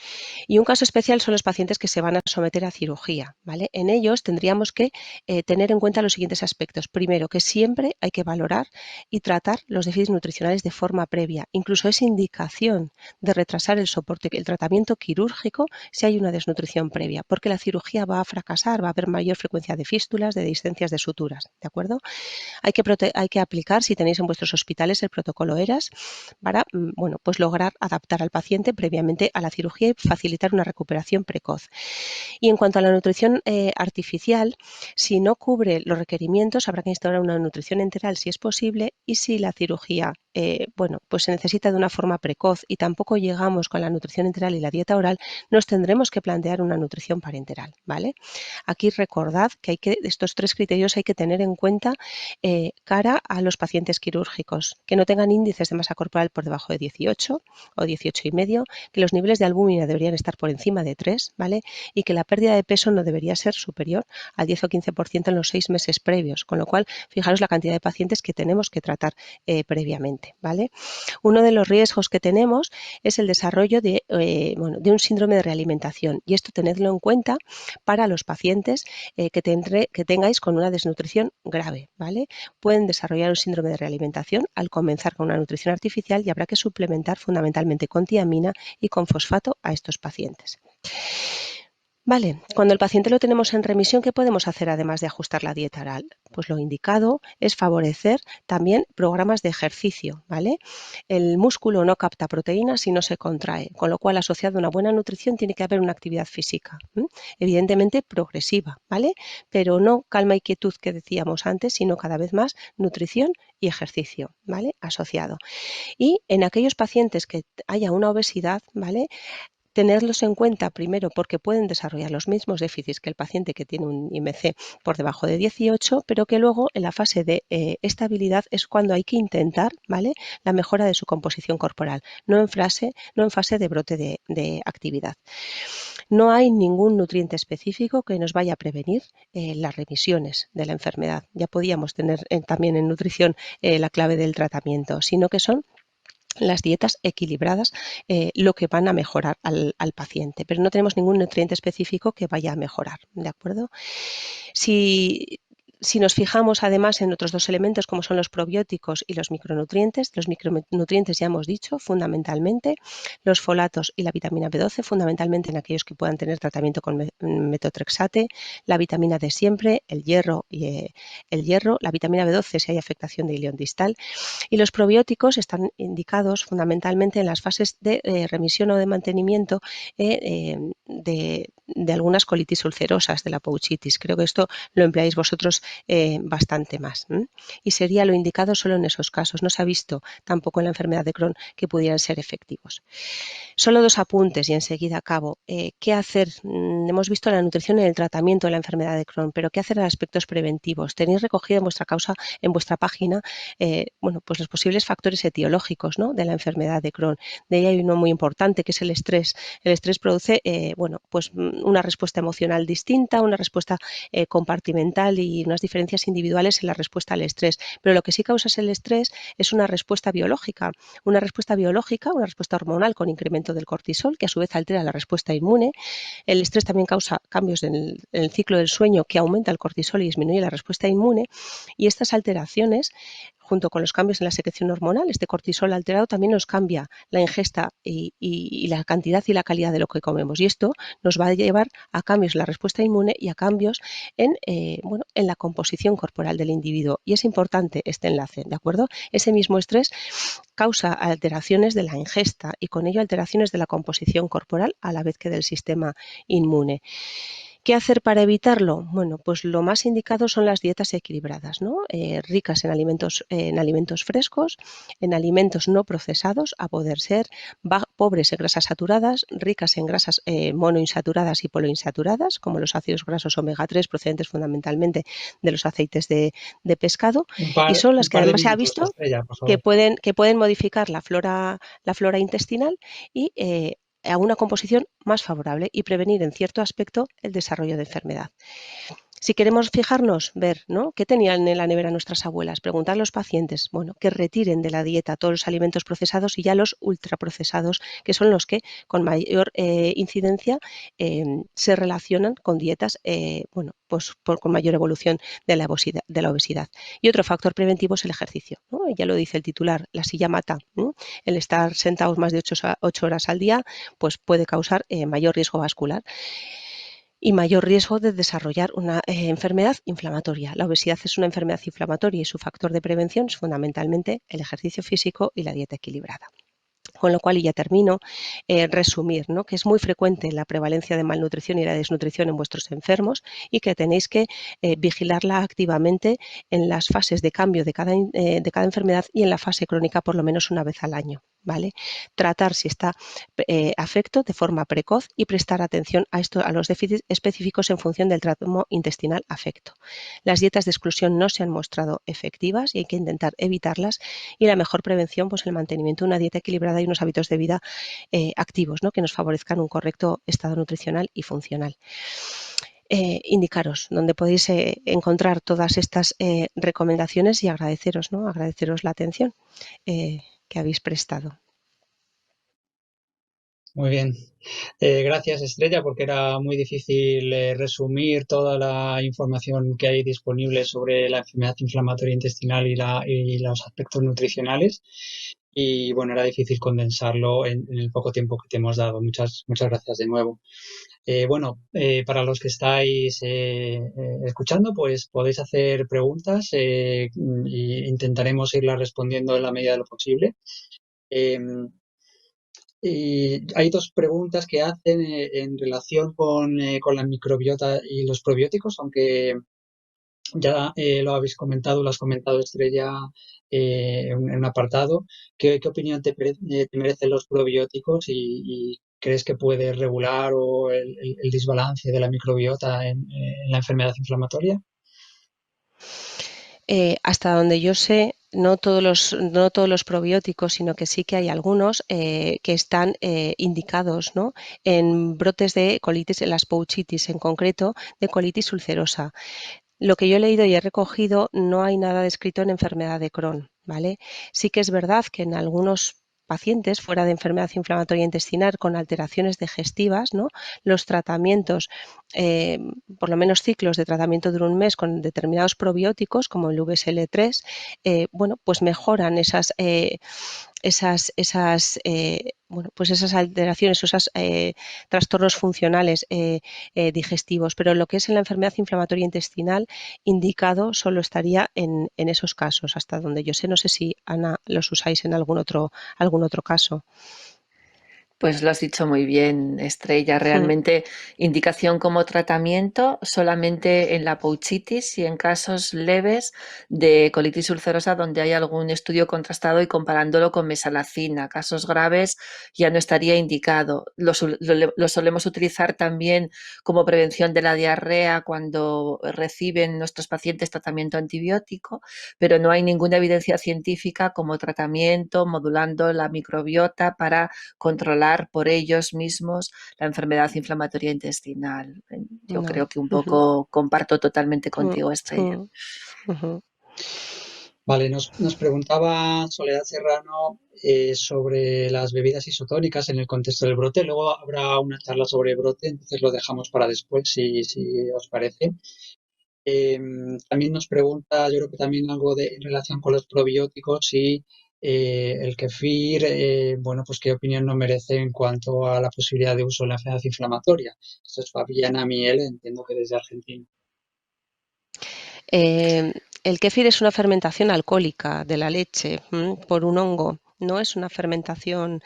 y un caso especial son los pacientes que se van a someter a cirugía, ¿vale? En ellos tendríamos que tener en cuenta los siguientes aspectos. Primero, que siempre hay que valorar y tratar los déficits nutricionales de forma previa. Incluso es indicación de retrasar el tratamiento quirúrgico si hay una desnutrición previa, porque la cirugía va a fracasar, va a haber mayor frecuencia de fístulas, de discencias de suturas, ¿de acuerdo? Hay que aplicar, si tenéis en vuestros hospitales, el protocolo ERAS para pues lograr adaptar al paciente previamente obviamente, a la cirugía y facilitar una recuperación precoz. Y en cuanto a la nutrición artificial, si no cubre los requerimientos, habrá que instaurar una nutrición enteral si es posible, y si la cirugía pues se necesita de una forma precoz y tampoco llegamos con la nutrición enteral y la dieta oral, nos tendremos que plantear una nutrición parenteral, ¿vale? Aquí recordad que estos 3 criterios hay que tener en cuenta cara a los pacientes quirúrgicos, que no tengan índices de masa corporal por debajo de 18 o 18,5, que los niveles de albúmina deberían estar por encima de 3, ¿vale? Y que la pérdida de peso no debería ser superior al 10 o 15% en los 6 meses previos, con lo cual fijaros la cantidad de pacientes que tenemos que tratar previamente, ¿vale? Uno de los riesgos que tenemos es el desarrollo de un síndrome de realimentación, y esto tenedlo en cuenta para los pacientes que tengáis con una desnutrición grave, ¿vale? Pueden desarrollar un síndrome de realimentación al comenzar con una nutrición artificial, y habrá que suplementar fundamentalmente con tiamina y con fosfato a estos pacientes. Vale, cuando el paciente lo tenemos en remisión, ¿qué podemos hacer además de ajustar la dieta oral? Pues lo indicado es favorecer también programas de ejercicio, ¿vale? El músculo no capta proteínas si no se contrae, con lo cual, asociado a una buena nutrición, tiene que haber una actividad física, evidentemente progresiva, ¿vale? Pero no calma y quietud que decíamos antes, sino cada vez más nutrición y ejercicio, ¿vale? Asociado. Y en aquellos pacientes que haya una obesidad, ¿vale? Tenerlos en cuenta primero porque pueden desarrollar los mismos déficits que el paciente que tiene un IMC por debajo de 18, pero que luego en la fase de estabilidad es cuando hay que intentar, ¿vale?, la mejora de su composición corporal, no en fase de brote de actividad. No hay ningún nutriente específico que nos vaya a prevenir las remisiones de la enfermedad. Ya podíamos tener también en nutrición la clave del tratamiento, sino que son las dietas equilibradas lo que van a mejorar al paciente, pero no tenemos ningún nutriente específico que vaya a mejorar, ¿de acuerdo? Si nos fijamos además en otros 2 elementos, como son los probióticos y los micronutrientes ya hemos dicho, fundamentalmente los folatos y la vitamina B12, fundamentalmente en aquellos que puedan tener tratamiento con metotrexate, la vitamina D siempre, el hierro, la vitamina B12 si hay afectación de ilion distal, y los probióticos están indicados fundamentalmente en las fases de remisión o de mantenimiento de algunas colitis ulcerosas, de la pouchitis. Creo que esto lo empleáis vosotros bastante más. Y sería lo indicado solo en esos casos. No se ha visto tampoco en la enfermedad de Crohn que pudieran ser efectivos. Solo 2 apuntes y enseguida acabo. ¿Qué hacer? Hemos visto la nutrición en el tratamiento de la enfermedad de Crohn, pero ¿qué hacer en aspectos preventivos? Tenéis recogido en vuestra página pues los posibles factores etiológicos, ¿no?, de la enfermedad de Crohn. De ahí hay uno muy importante, que es el estrés. El estrés produce pues una respuesta emocional distinta, una respuesta compartimental y unas diferencias individuales en la respuesta al estrés. Pero lo que sí causa el estrés es una respuesta biológica, una respuesta hormonal con incremento del cortisol, que a su vez altera la respuesta inmune. El estrés también causa cambios en el ciclo del sueño, que aumenta el cortisol y disminuye la respuesta inmune, y estas alteraciones, junto con los cambios en la secreción hormonal, este cortisol alterado también nos cambia la ingesta y la cantidad y la calidad de lo que comemos, y esto nos va a llevar a cambios en la respuesta inmune y a cambios en la composición corporal del individuo, y es importante este enlace, ¿de acuerdo? Ese mismo estrés causa alteraciones de la ingesta y con ello alteraciones de la composición corporal a la vez que del sistema inmune. ¿Qué hacer para evitarlo? Bueno, pues lo más indicado son las dietas equilibradas, ¿no? Ricas en alimentos frescos, en alimentos no procesados, a poder ser, pobres en grasas saturadas, ricas en grasas monoinsaturadas y poliinsaturadas, como los ácidos grasos omega 3 procedentes fundamentalmente de los aceites de pescado, y son las que Un par de además se ha minutos, visto Estrella, por que favor. pueden modificar la flora intestinal y a una composición más favorable y prevenir en cierto aspecto el desarrollo de enfermedad. Si queremos fijarnos, ver, ¿no?, qué tenían en la nevera nuestras abuelas, preguntar a los pacientes, que retiren de la dieta todos los alimentos procesados y ya los ultraprocesados, que son los que con mayor incidencia se relacionan con dietas con mayor evolución de la obesidad. Y otro factor preventivo es el ejercicio, ¿no? Ya lo dice el titular, la silla mata, ¿no? El estar sentados más de 8 horas al día pues puede causar mayor riesgo vascular y mayor riesgo de desarrollar una enfermedad inflamatoria. La obesidad es una enfermedad inflamatoria y su factor de prevención es fundamentalmente el ejercicio físico y la dieta equilibrada. Con lo cual, y ya termino, resumir, ¿no? Que es muy frecuente la prevalencia de malnutrición y la desnutrición en vuestros enfermos y que tenéis que vigilarla activamente en las fases de cambio de cada enfermedad y en la fase crónica por lo menos una vez al año. ¿Vale? Tratar si está afecto de forma precoz y prestar atención a los déficits específicos en función del tramo intestinal afecto. Las dietas de exclusión no se han mostrado efectivas y hay que intentar evitarlas, y la mejor prevención, pues el mantenimiento de una dieta equilibrada y unos hábitos de vida activos, ¿no? Que nos favorezcan un correcto estado nutricional y funcional. Indicaros dónde podéis encontrar todas estas recomendaciones y agradeceros, ¿no? Agradeceros la atención que habéis prestado. Muy bien. Gracias, Estrella, porque era muy difícil resumir toda la información que hay disponible sobre la enfermedad inflamatoria intestinal y los aspectos nutricionales. Y bueno, era difícil condensarlo en el poco tiempo que te hemos dado. Muchas gracias de nuevo. Para los que estáis escuchando, pues podéis hacer preguntas e intentaremos irlas respondiendo en la medida de lo posible. Y hay dos preguntas que hacen en relación con la microbiota y los probióticos, aunque ya lo has comentado, Estrella, en un apartado. ¿Qué opinión te merecen los probióticos y crees que puede regular o el desbalance de la microbiota en la enfermedad inflamatoria? Hasta donde yo sé, no todos los probióticos, sino que sí que hay algunos que están indicados, ¿no? En brotes de colitis, en las pouchitis, en concreto de colitis ulcerosa. Lo que yo he leído y he recogido, no hay nada descrito en enfermedad de Crohn, ¿vale? Sí que es verdad que en algunos pacientes fuera de enfermedad inflamatoria intestinal con alteraciones digestivas, ¿no? Los tratamientos, eh, por lo menos ciclos de tratamiento de un mes con determinados probióticos, como el VSL3, bueno, pues mejoran pues esas alteraciones, esos trastornos funcionales digestivos, pero lo que es en la enfermedad inflamatoria intestinal, indicado solo estaría en esos casos, hasta donde yo sé. No sé si, Ana, los usáis en algún otro caso. Pues lo has dicho muy bien, Estrella. Realmente indicación como tratamiento solamente en la pouchitis y en casos leves de colitis ulcerosa donde hay algún estudio contrastado y comparándolo con mesalazina. Casos graves ya no estaría indicado. Lo solemos utilizar también como prevención de la diarrea cuando reciben nuestros pacientes tratamiento antibiótico, pero no hay ninguna evidencia científica como tratamiento modulando la microbiota para controlar por ellos mismos la enfermedad inflamatoria intestinal. Yo No. creo que un poco comparto totalmente Mm, contigo, Estrella. mm, ujú. Vale, nos preguntaba Soledad Serrano sobre las bebidas isotónicas en el contexto del brote. Luego habrá una charla sobre brote, entonces lo dejamos para después, si os parece. También nos pregunta, yo creo que también algo en relación con los probióticos y el kefir, bueno, pues qué opinión nos merece en cuanto a la posibilidad de uso en la enfermedad inflamatoria. Esto es Fabiana Miel, entiendo que desde Argentina. Eh, el kéfir es una fermentación alcohólica de la leche por un hongo. No es una fermentación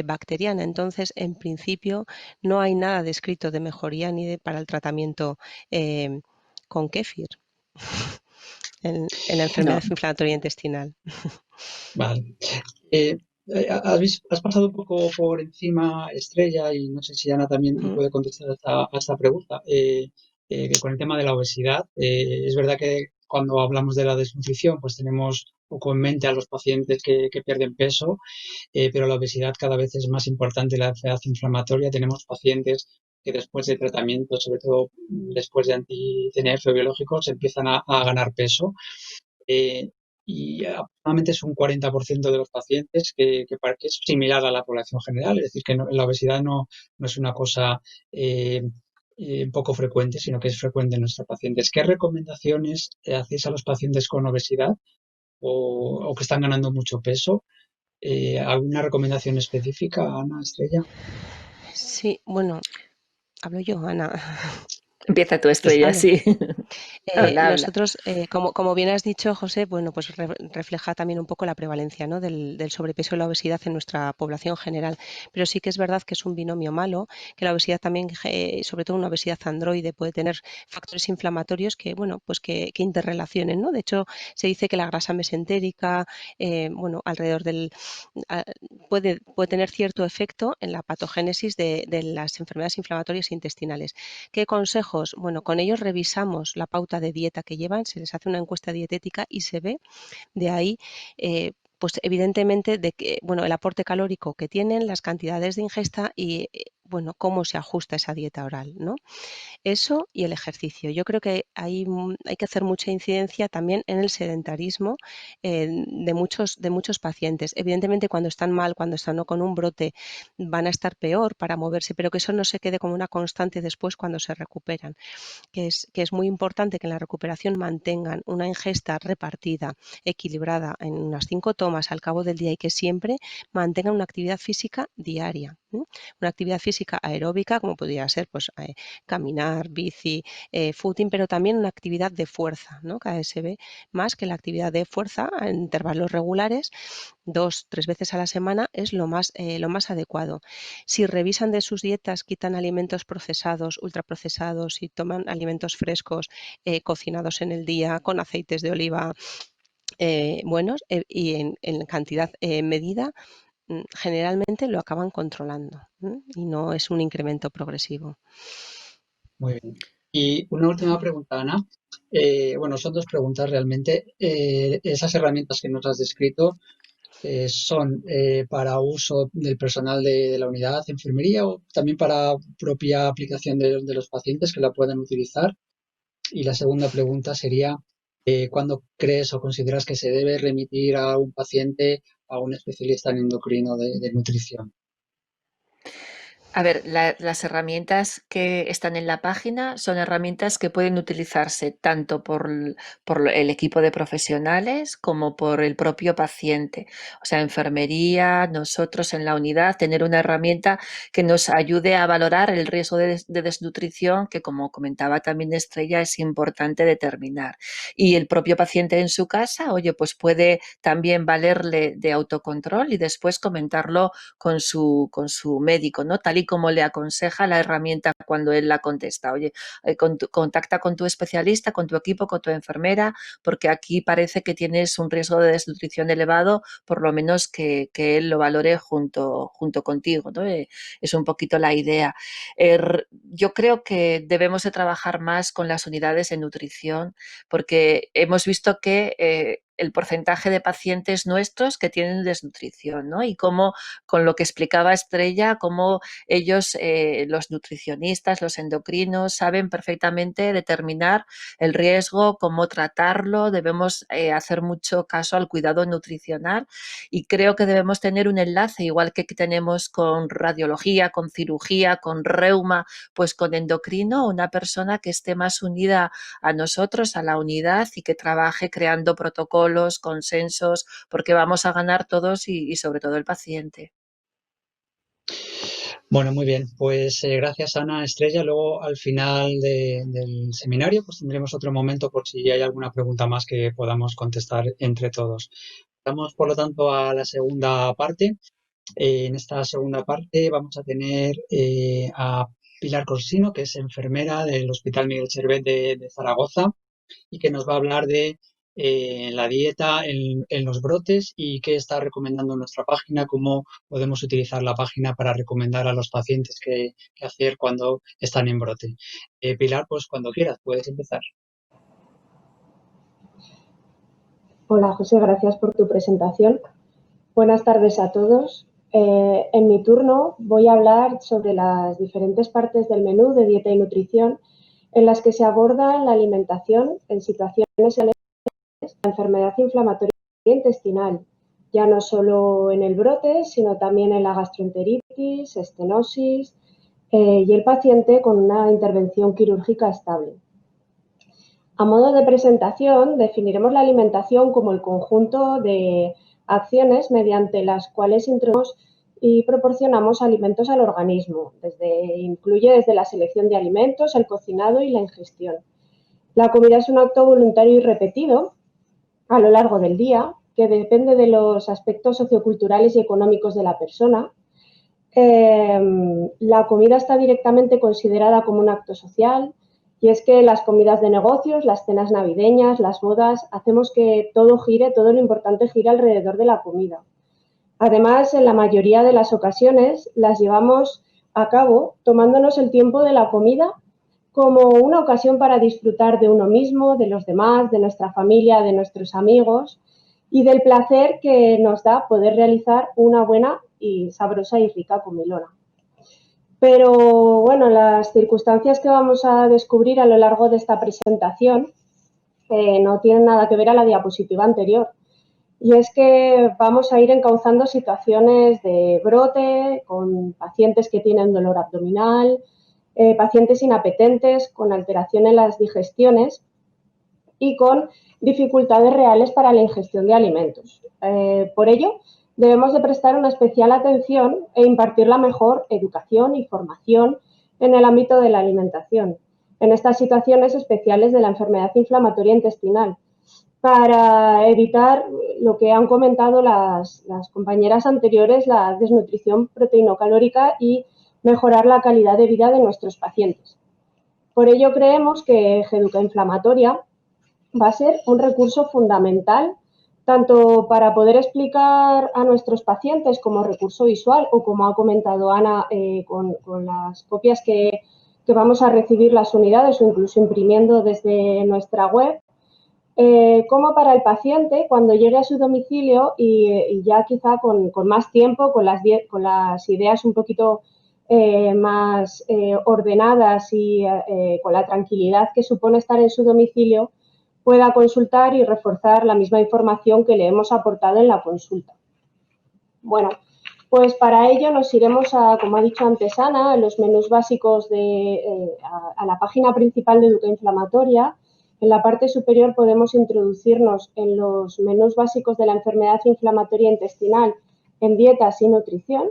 bacteriana, entonces en principio no hay nada descrito de mejoría para el tratamiento eh, con kéfir en la enfermedad No, inflamatoria intestinal. vale. Has pasado un poco por encima, Estrella, y no sé si Ana también me Mm. puede contestar a esta pregunta. Que con el tema de la obesidad, es verdad que cuando hablamos de la desnutrición, pues tenemos poco en mente a los pacientes que pierden peso, pero la obesidad cada vez es más importante en la enfermedad inflamatoria. Tenemos pacientes que después de tratamiento, sobre todo después de anti-TNF biológicos, empiezan a ganar peso. eh, y aproximadamente es un 40% de los pacientes que es similar a la población general, es decir, que la obesidad no es una cosa poco frecuente, sino que es frecuente en nuestros pacientes. ¿Qué recomendaciones hacéis a los pacientes con obesidad o que están ganando mucho peso? ¿Alguna recomendación específica, Ana, Estrella? Sí, bueno, hablo yo, Ana. Empieza tu Sí, Estrella, hablo. sí. Habla, habla. Nosotros, como bien has dicho, José, bueno, pues refleja también un poco la prevalencia, ¿no? del sobrepeso y la obesidad en nuestra población general. Pero sí que es verdad que es un binomio malo, que la obesidad también, sobre todo una obesidad androide, puede tener factores inflamatorios que, bueno, pues que interrelacionen, ¿no? De hecho, se dice que la grasa mesentérica, bueno, alrededor a- puede tener cierto efecto en la patogénesis de las enfermedades inflamatorias intestinales. ¿Qué consejos? Bueno, con ellos revisamos la pauta de dieta que llevan, se les hace una encuesta dietética y se ve de ahí, pues evidentemente, de que, bueno, el aporte calórico que tienen, las cantidades de ingesta y, bueno, cómo se ajusta esa dieta oral, ¿no? Eso y el ejercicio. Yo creo que hay que hacer mucha incidencia también en el sedentarismo de muchos pacientes. Evidentemente, cuando están mal, cuando están no con un brote, van a estar peor para moverse, pero que eso no se quede como una constante después cuando se recuperan, que es muy importante que en la recuperación mantengan una ingesta repartida, equilibrada en unas 5 tomas al cabo del día y que siempre mantengan una actividad física diaria. Una actividad física aeróbica, como podría ser pues, caminar, bici, footing, pero también una actividad de fuerza, ¿no? Cada vez se ve más que la actividad de fuerza en intervalos regulares 2, 3 veces a la semana es lo más adecuado. Si revisan de sus dietas, quitan alimentos procesados, ultraprocesados y toman alimentos frescos, cocinados en el día, con aceites de oliva buenos y en cantidad medida, generalmente lo acaban controlando, y no es un incremento progresivo. Muy bien. Y una última pregunta, Ana. Bueno, son dos preguntas realmente. Esas herramientas que nos has descrito son para uso del personal de la unidad de enfermería o también para propia aplicación de los pacientes que la puedan utilizar. Y la segunda pregunta sería, ¿cuándo crees o consideras que se debe remitir a un paciente a un especialista en endocrino de nutrición? A ver, las herramientas que están en la página son herramientas que pueden utilizarse tanto por el equipo de profesionales como por el propio paciente. O sea, enfermería, nosotros en la unidad, tener una herramienta que nos ayude a valorar el riesgo de desnutrición, que como comentaba también Estrella, es importante determinar. Y el propio paciente en su casa, oye, pues puede también valerle de autocontrol y después comentarlo con su médico, ¿no? Tal y como le aconseja la herramienta cuando él la contesta. Oye, contacta con tu especialista, con tu equipo, con tu enfermera, porque aquí parece que tienes un riesgo de desnutrición elevado, por lo menos que él lo valore junto contigo, ¿no? Es un poquito la idea. Yo creo que debemos de trabajar más con las unidades de nutrición porque hemos visto que el porcentaje de pacientes nuestros que tienen desnutrición, ¿no? Y cómo, con lo que explicaba Estrella, cómo ellos, los nutricionistas, los endocrinos, saben perfectamente determinar el riesgo, cómo tratarlo, debemos hacer mucho caso al cuidado nutricional y creo que debemos tener un enlace, igual que tenemos con radiología, con cirugía, con reuma, pues con endocrino, una persona que esté más unida a nosotros, a la unidad y que trabaje creando protocolos, consensos, porque vamos a ganar todos y sobre todo el paciente. Bueno, muy bien. Pues gracias, Ana Estrella. Luego, al final del seminario, pues tendremos otro momento por si hay alguna pregunta más que podamos contestar entre todos. Vamos, por lo tanto, a la segunda parte. En esta segunda parte vamos a tener a Pilar Corsino, que es enfermera del Hospital Miguel Servet de Zaragoza y que nos va a hablar de la dieta en los brotes y qué está recomendando nuestra página, cómo podemos utilizar la página para recomendar a los pacientes qué hacer cuando están en brote. Pilar, pues cuando quieras, puedes empezar. Hola José, gracias por tu presentación. Buenas tardes a todos. En mi turno voy a hablar sobre las diferentes partes del menú de dieta y nutrición en las que se aborda la alimentación en situaciones de enfermedad inflamatoria intestinal, ya no solo en el brote, sino también en la gastroenteritis, estenosis y el paciente con una intervención quirúrgica estable. A modo de presentación, definiremos la alimentación como el conjunto de acciones mediante las cuales introducimos y proporcionamos alimentos al organismo. Incluye desde la selección de alimentos, el cocinado y la ingestión. La comida es un acto voluntario y repetido a lo largo del día, que depende de los aspectos socioculturales y económicos de la persona. La comida está directamente considerada como un acto social, y es que las comidas de negocios, las cenas navideñas, las bodas, hacemos que todo lo importante gire alrededor de la comida. Además, en la mayoría de las ocasiones las llevamos a cabo tomándonos el tiempo de la comida como una ocasión para disfrutar de uno mismo, de los demás, de nuestra familia, de nuestros amigos y del placer que nos da poder realizar una buena y sabrosa y rica comilona. Pero bueno, las circunstancias que vamos a descubrir a lo largo de esta presentación no tienen nada que ver a la diapositiva anterior. Y es que vamos a ir encauzando situaciones de brote con pacientes que tienen dolor abdominal, pacientes inapetentes, con alteración en las digestiones y con dificultades reales para la ingestión de alimentos. Por ello, debemos de prestar una especial atención e impartir la mejor educación y formación en el ámbito de la alimentación, en estas situaciones especiales de la enfermedad inflamatoria intestinal, para evitar lo que han comentado las compañeras anteriores, la desnutrición proteínocalórica y mejorar la calidad de vida de nuestros pacientes. Por ello creemos que Geduca Inflamatoria va a ser un recurso fundamental tanto para poder explicar a nuestros pacientes como recurso visual o como ha comentado Ana con las copias que vamos a recibir las unidades o incluso imprimiendo desde nuestra web, como para el paciente cuando llegue a su domicilio y ya quizá con más tiempo, con las ideas un poquito más ordenadas y con la tranquilidad que supone estar en su domicilio, pueda consultar y reforzar la misma información que le hemos aportado en la consulta. Bueno, pues para ello nos iremos como ha dicho antes Ana, a los menús básicos a la página principal de Geduca Inflamatoria. En la parte superior podemos introducirnos en los menús básicos de la enfermedad inflamatoria intestinal en dietas y nutrición,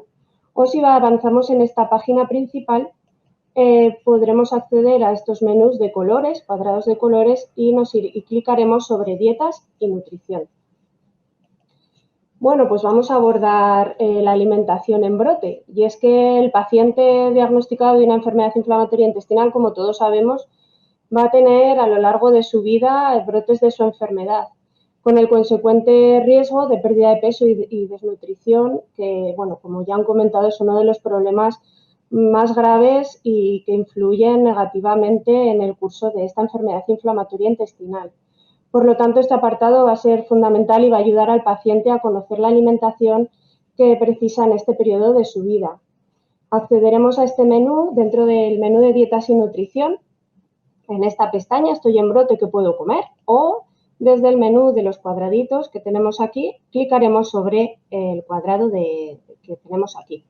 o si avanzamos en esta página principal, podremos acceder a estos menús de colores, cuadrados de colores, y clicaremos sobre dietas y nutrición. Bueno, pues vamos a abordar la alimentación en brote, y es que el paciente diagnosticado de una enfermedad inflamatoria intestinal, como todos sabemos, va a tener a lo largo de su vida brotes de su enfermedad, con el consecuente riesgo de pérdida de peso y desnutrición, que, bueno, como ya han comentado, es uno de los problemas más graves y que influyen negativamente en el curso de esta enfermedad inflamatoria intestinal. Por lo tanto, este apartado va a ser fundamental y va a ayudar al paciente a conocer la alimentación que precisa en este periodo de su vida. Accederemos a este menú dentro del menú de dietas y nutrición. En esta pestaña estoy en brote, ¿qué puedo comer? O desde el menú de los cuadraditos que tenemos aquí, clicaremos sobre el cuadrado que tenemos aquí.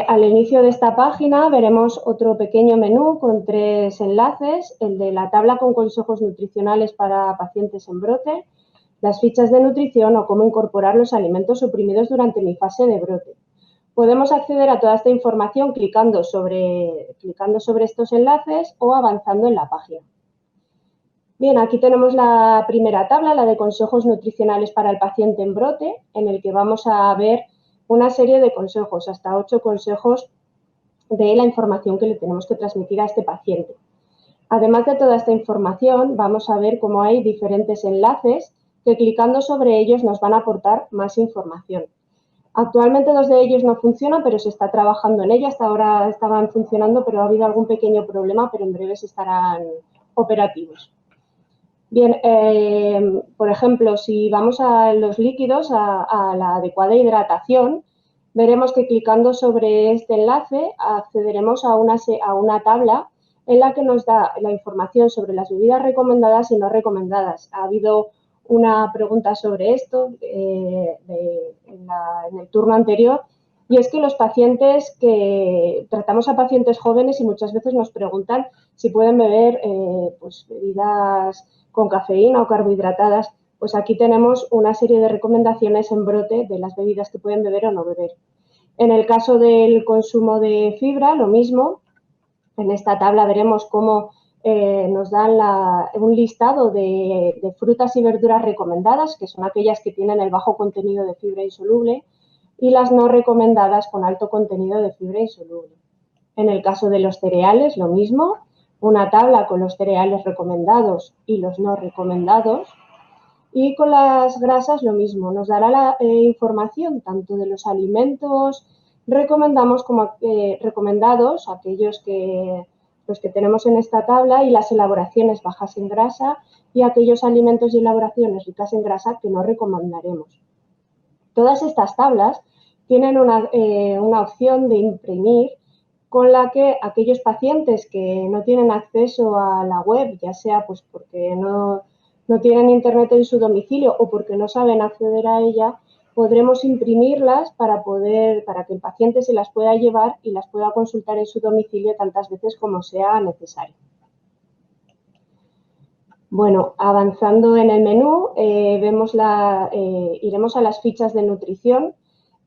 Al inicio de esta página veremos otro pequeño menú con 3 enlaces, el de la tabla con consejos nutricionales para pacientes en brote, las fichas de nutrición o cómo incorporar los alimentos suprimidos durante mi fase de brote. Podemos acceder a toda esta información clicando sobre estos enlaces o avanzando en la página. Bien, aquí tenemos la primera tabla, la de consejos nutricionales para el paciente en brote, en el que vamos a ver una serie de consejos, hasta 8 consejos de la información que le tenemos que transmitir a este paciente. Además de toda esta información, vamos a ver cómo hay diferentes enlaces que clicando sobre ellos nos van a aportar más información. Actualmente 2 de ellos no funcionan, pero se está trabajando en ello. Hasta ahora estaban funcionando, pero ha habido algún pequeño problema, pero en breve estarán operativos. Bien, por ejemplo, si vamos a los líquidos, a la adecuada hidratación, veremos que clicando sobre este enlace accederemos a una tabla en la que nos da la información sobre las bebidas recomendadas y no recomendadas. Ha habido una pregunta sobre esto en el turno anterior, y es que los pacientes tratamos a pacientes jóvenes y muchas veces nos preguntan si pueden beber pues, bebidas con cafeína o carbohidratadas. Pues aquí tenemos una serie de recomendaciones en brote de las bebidas que pueden beber o no beber. En el caso del consumo de fibra, lo mismo. En esta tabla veremos cómo nos dan un listado de frutas y verduras recomendadas, que son aquellas que tienen el bajo contenido de fibra insoluble, y las no recomendadas con alto contenido de fibra insoluble. En el caso de los cereales, lo mismo, una tabla con los cereales recomendados y los no recomendados. Y con las grasas lo mismo, nos dará la información tanto de los alimentos recomendados, aquellos los que tenemos en esta tabla, y las elaboraciones bajas en grasa, y aquellos alimentos y elaboraciones ricas en grasa que no recomendaremos. Todas estas tablas tienen una opción de imprimir con la que aquellos pacientes que no tienen acceso a la web, ya sea pues porque no tienen internet en su domicilio o porque no saben acceder a ella, podremos imprimirlas para que el paciente se las pueda llevar y las pueda consultar en su domicilio tantas veces como sea necesario. Bueno, avanzando en el menú, iremos a las fichas de nutrición,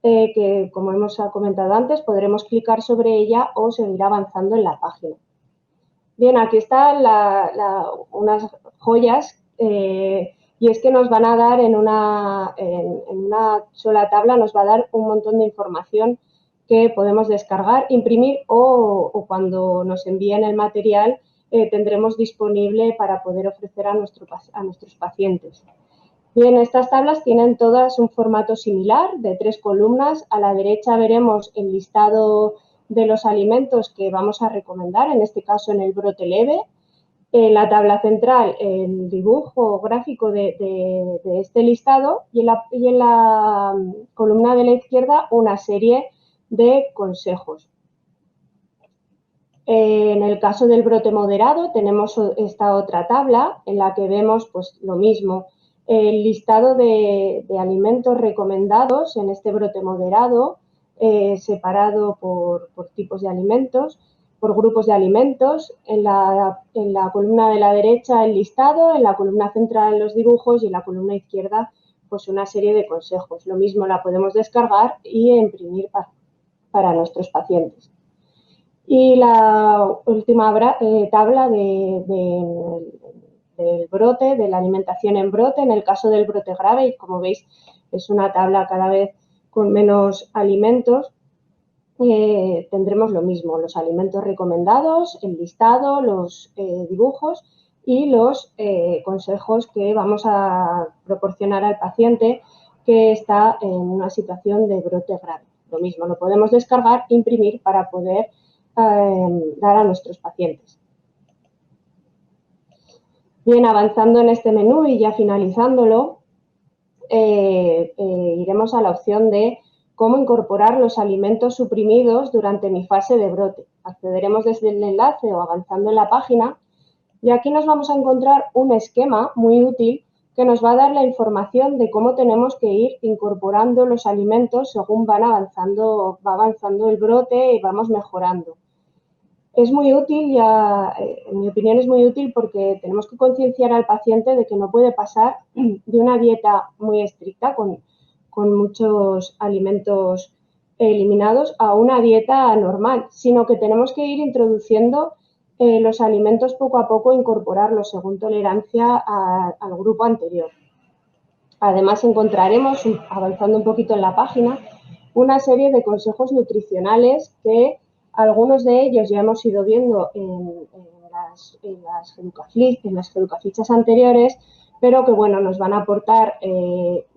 que, como hemos comentado antes, podremos clicar sobre ella o seguir avanzando en la página. Bien, aquí están unas joyas, y es que nos van a dar en una sola tabla, nos va a dar un montón de información que podemos descargar, imprimir o cuando nos envíen el material tendremos disponible para poder ofrecer a nuestros pacientes. Bien, estas tablas tienen todas un formato similar de 3 columnas. A la derecha veremos el listado de los alimentos que vamos a recomendar, en este caso en el brote leve. En la tabla central, el dibujo gráfico de este listado, y en la columna de la izquierda una serie de consejos. En el caso del brote moderado tenemos esta otra tabla en la que vemos pues lo mismo, el listado de alimentos recomendados en este brote moderado, separado por tipos de alimentos, por grupos de alimentos. En la columna de la derecha el listado, en la columna central los dibujos y en la columna izquierda pues una serie de consejos. Lo mismo la podemos descargar y imprimir para nuestros pacientes. Y la última tabla del brote, de la alimentación en brote, en el caso del brote grave, y como veis es una tabla cada vez con menos alimentos, tendremos lo mismo, los alimentos recomendados, el listado, los dibujos y los consejos que vamos a proporcionar al paciente que está en una situación de brote grave. Lo mismo, lo podemos descargar, imprimir para poder dar a nuestros pacientes. Bien, avanzando en este menú y ya finalizándolo, iremos a la opción de cómo incorporar los alimentos suprimidos durante mi fase de brote. Accederemos desde el enlace o avanzando en la página, y aquí nos vamos a encontrar un esquema muy útil que nos va a dar la información de cómo tenemos que ir incorporando los alimentos según va avanzando el brote y vamos mejorando. Es muy útil, en mi opinión es muy útil, porque tenemos que concienciar al paciente de que no puede pasar de una dieta muy estricta con muchos alimentos eliminados a una dieta normal, sino que tenemos que ir introduciendo los alimentos poco a poco, incorporarlos según tolerancia al grupo anterior. Además encontraremos, avanzando un poquito en la página, una serie de consejos nutricionales que algunos de ellos ya hemos ido viendo en las educafichas anteriores, pero que bueno, nos van a aportar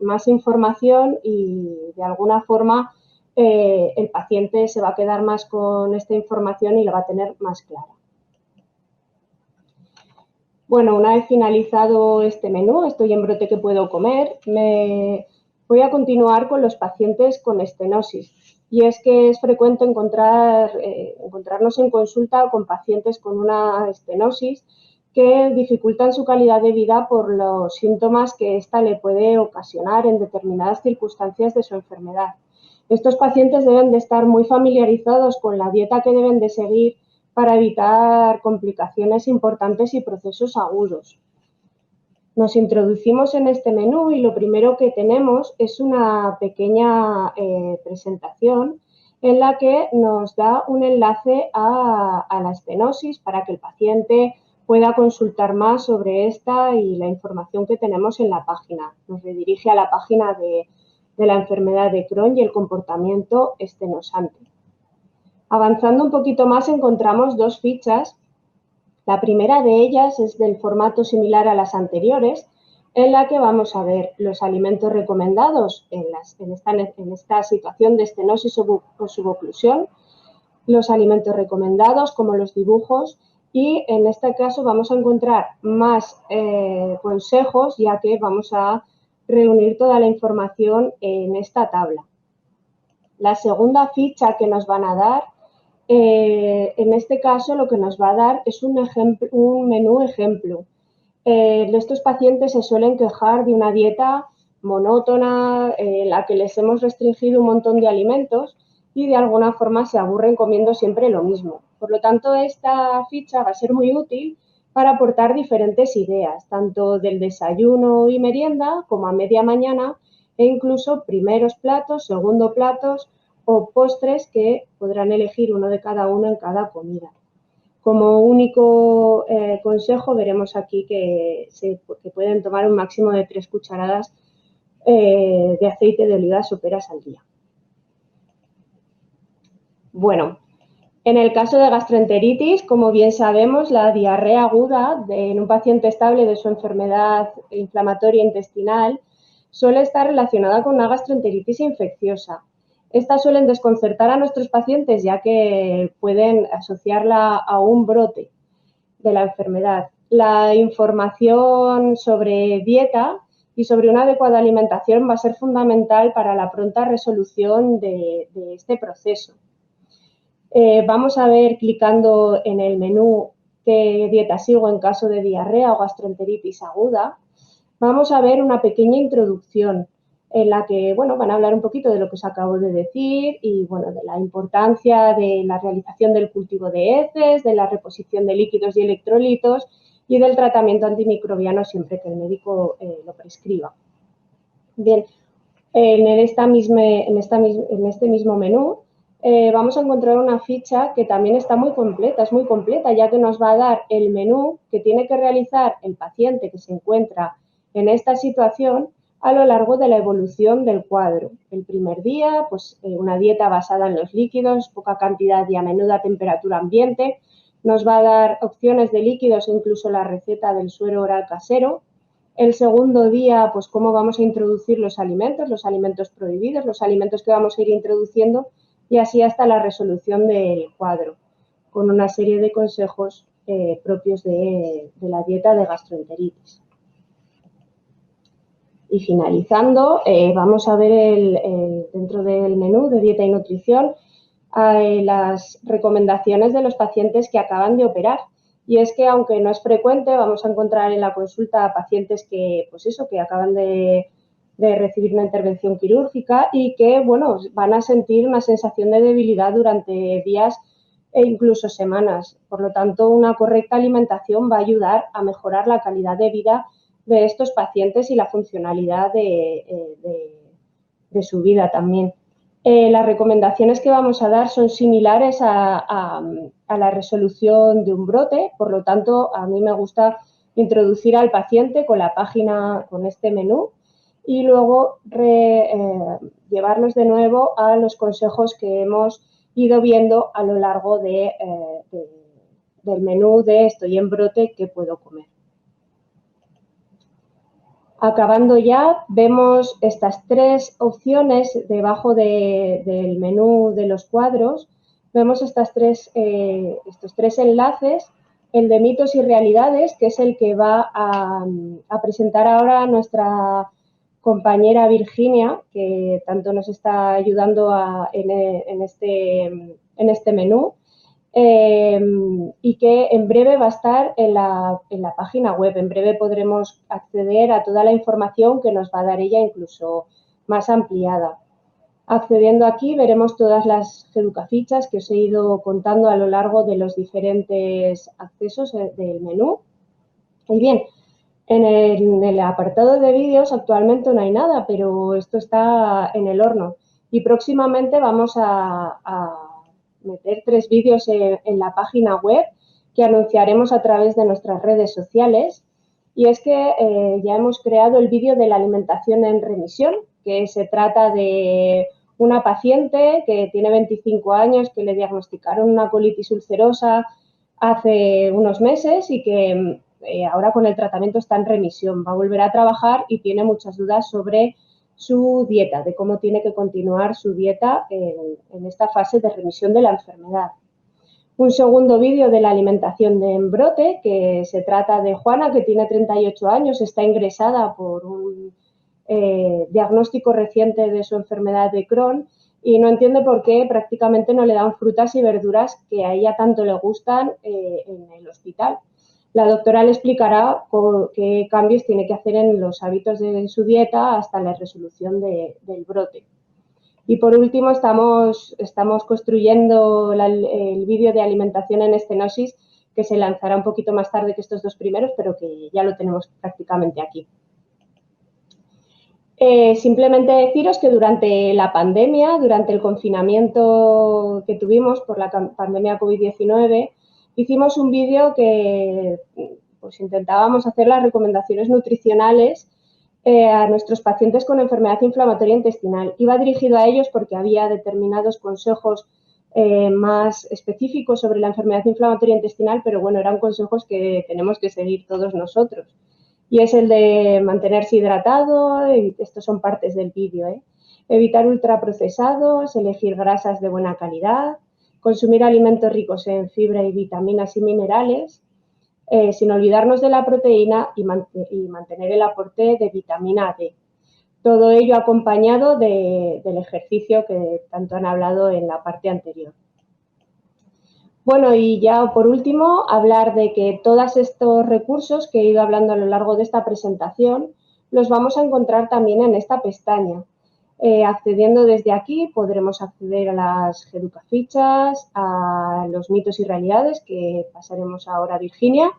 más información y de alguna forma el paciente se va a quedar más con esta información y la va a tener más clara. Bueno, una vez finalizado este menú, estoy en brote que puedo comer, voy a continuar con los pacientes con estenosis. Y es que es frecuente encontrarnos en consulta con pacientes con una estenosis que dificultan su calidad de vida por los síntomas que ésta le puede ocasionar en determinadas circunstancias de su enfermedad. Estos pacientes deben de estar muy familiarizados con la dieta que deben de seguir para evitar complicaciones importantes y procesos agudos. Nos introducimos en este menú y lo primero que tenemos es una pequeña presentación en la que nos da un enlace a la estenosis para que el paciente pueda consultar más sobre esta y la información que tenemos en la página. Nos redirige a la página de la enfermedad de Crohn y el comportamiento estenosante. Avanzando un poquito más encontramos dos fichas. La primera de ellas es del formato similar a las anteriores, en la que vamos a ver los alimentos recomendados en esta situación de estenosis o suboclusión, los alimentos recomendados como los dibujos, y en este caso vamos a encontrar más consejos, ya que vamos a reunir toda la información en esta tabla. La segunda ficha que nos van a dar, en este caso lo que nos va a dar es un menú ejemplo. Estos pacientes se suelen quejar de una dieta monótona en la que les hemos restringido un montón de alimentos y de alguna forma se aburren comiendo siempre lo mismo. Por lo tanto, esta ficha va a ser muy útil para aportar diferentes ideas, tanto del desayuno y merienda como a media mañana e incluso primeros platos, segundo platos o postres que podrán elegir uno de cada uno en cada comida. Como único consejo veremos aquí que pueden tomar un máximo de 3 cucharadas de aceite de oliva soperas al día. Bueno, en el caso de gastroenteritis, como bien sabemos, la diarrea aguda en un paciente estable de su enfermedad inflamatoria intestinal suele estar relacionada con una gastroenteritis infecciosa. Estas suelen desconcertar a nuestros pacientes ya que pueden asociarla a un brote de la enfermedad. La información sobre dieta y sobre una adecuada alimentación va a ser fundamental para la pronta resolución de este proceso. Vamos a ver, clicando en el menú qué dieta sigo en caso de diarrea o gastroenteritis aguda, vamos a ver una pequeña introducción en la que, bueno, van a hablar un poquito de lo que os acabo de decir y, bueno, de la importancia de la realización del cultivo de heces, de la reposición de líquidos y electrolitos y del tratamiento antimicrobiano siempre que el médico lo prescriba. Bien, en este mismo menú vamos a encontrar una ficha que también está muy completa, es muy completa, ya que nos va a dar el menú que tiene que realizar el paciente que se encuentra en esta situación a lo largo de la evolución del cuadro. El primer día, pues una dieta basada en los líquidos, poca cantidad y a menuda temperatura ambiente. Nos va a dar opciones de líquidos e incluso la receta del suero oral casero. El segundo día, pues cómo vamos a introducir los alimentos prohibidos, los alimentos que vamos a ir introduciendo y así hasta la resolución del cuadro, con una serie de consejos propios de la dieta de gastroenteritis. Y finalizando, vamos a ver dentro del menú de dieta y nutrición las recomendaciones de los pacientes que acaban de operar. Y es que, aunque no es frecuente, vamos a encontrar en la consulta a pacientes que, pues eso, que acaban de recibir una intervención quirúrgica y que, bueno, van a sentir una sensación de debilidad durante días e incluso semanas. Por lo tanto, una correcta alimentación va a ayudar a mejorar la calidad de vida de estos pacientes y la funcionalidad de su vida también. Las recomendaciones que vamos a dar son similares a la resolución de un brote, por lo tanto, a mí me gusta introducir al paciente con la página, con este menú, y luego llevarlos de nuevo a los consejos que hemos ido viendo a lo largo del menú de estoy en brote, ¿qué puedo comer? Acabando ya, vemos estas 3 opciones debajo del menú de los cuadros. Vemos estos 3 enlaces, el de mitos y realidades, que es el que va a presentar ahora nuestra compañera Virginia, que tanto nos está ayudando en este menú. Y que en breve va a estar en la página web. En breve podremos acceder a toda la información que nos va a dar ella, incluso más ampliada. Accediendo aquí veremos todas las educafichas que os he ido contando a lo largo de los diferentes accesos del menú. Y bien, En el apartado de vídeos actualmente no hay nada, pero esto está en el horno. Y próximamente vamos a meter 3 vídeos en la página web que anunciaremos a través de nuestras redes sociales. Y es que ya hemos creado el vídeo de la alimentación en remisión, que se trata de una paciente que tiene 25 años, que le diagnosticaron una colitis ulcerosa hace unos meses y que ahora con el tratamiento está en remisión. Va a volver a trabajar y tiene muchas dudas sobre su dieta, de cómo tiene que continuar su dieta en esta fase de remisión de la enfermedad. Un segundo vídeo de la alimentación de brote, que se trata de Juana, que tiene 38 años, está ingresada por un diagnóstico reciente de su enfermedad de Crohn y no entiende por qué prácticamente no le dan frutas y verduras que a ella tanto le gustan en el hospital. La doctora le explicará qué cambios tiene que hacer en los hábitos de su dieta hasta la resolución del brote. Y por último, estamos construyendo el vídeo de alimentación en estenosis, que se lanzará un poquito más tarde que estos 2 primeros, pero que ya lo tenemos prácticamente aquí. Simplemente deciros que durante la pandemia, durante el confinamiento que tuvimos por la pandemia COVID-19, hicimos un vídeo que pues, intentábamos hacer las recomendaciones nutricionales a nuestros pacientes con enfermedad inflamatoria intestinal. Iba dirigido a ellos porque había determinados consejos más específicos sobre la enfermedad inflamatoria intestinal, pero bueno, eran consejos que tenemos que seguir todos nosotros. Y es el de mantenerse hidratado, estos son partes del vídeo, evitar ultraprocesados, elegir grasas de buena calidad, consumir alimentos ricos en fibra y vitaminas y minerales, sin olvidarnos de la proteína y mantener el aporte de vitamina D. Todo ello acompañado del ejercicio que tanto han hablado en la parte anterior. Bueno, y ya por último, hablar de que todos estos recursos que he ido hablando a lo largo de esta presentación los vamos a encontrar también en esta pestaña. Accediendo desde aquí podremos acceder a las educafichas, a los mitos y realidades que pasaremos ahora a Virginia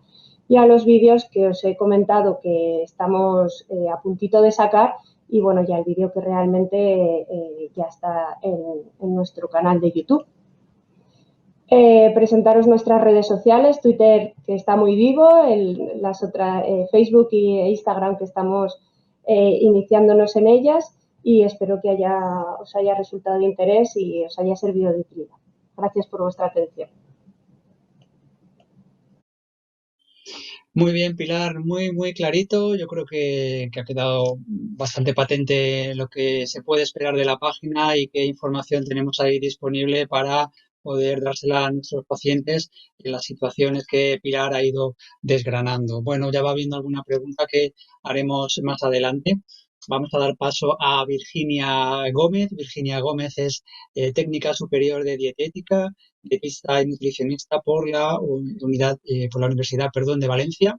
y a los vídeos que os he comentado que estamos a puntito de sacar y bueno, ya el vídeo que realmente ya está en nuestro canal de YouTube. Presentaros nuestras redes sociales, Twitter que está muy vivo, las otras Facebook e Instagram que estamos iniciándonos en ellas y espero que os haya resultado de interés y os haya servido de utilidad. Gracias por vuestra atención. Muy bien, Pilar, muy clarito. Yo creo que ha quedado bastante patente lo que se puede esperar de la página y qué información tenemos ahí disponible para poder dársela a nuestros pacientes en las situaciones que Pilar ha ido desgranando. Bueno, ya va habiendo alguna pregunta que haremos más adelante. Vamos a dar paso a Virginia Gómez. Virginia Gómez es técnica superior de dietética, dietista y nutricionista por la Universidad de Valencia.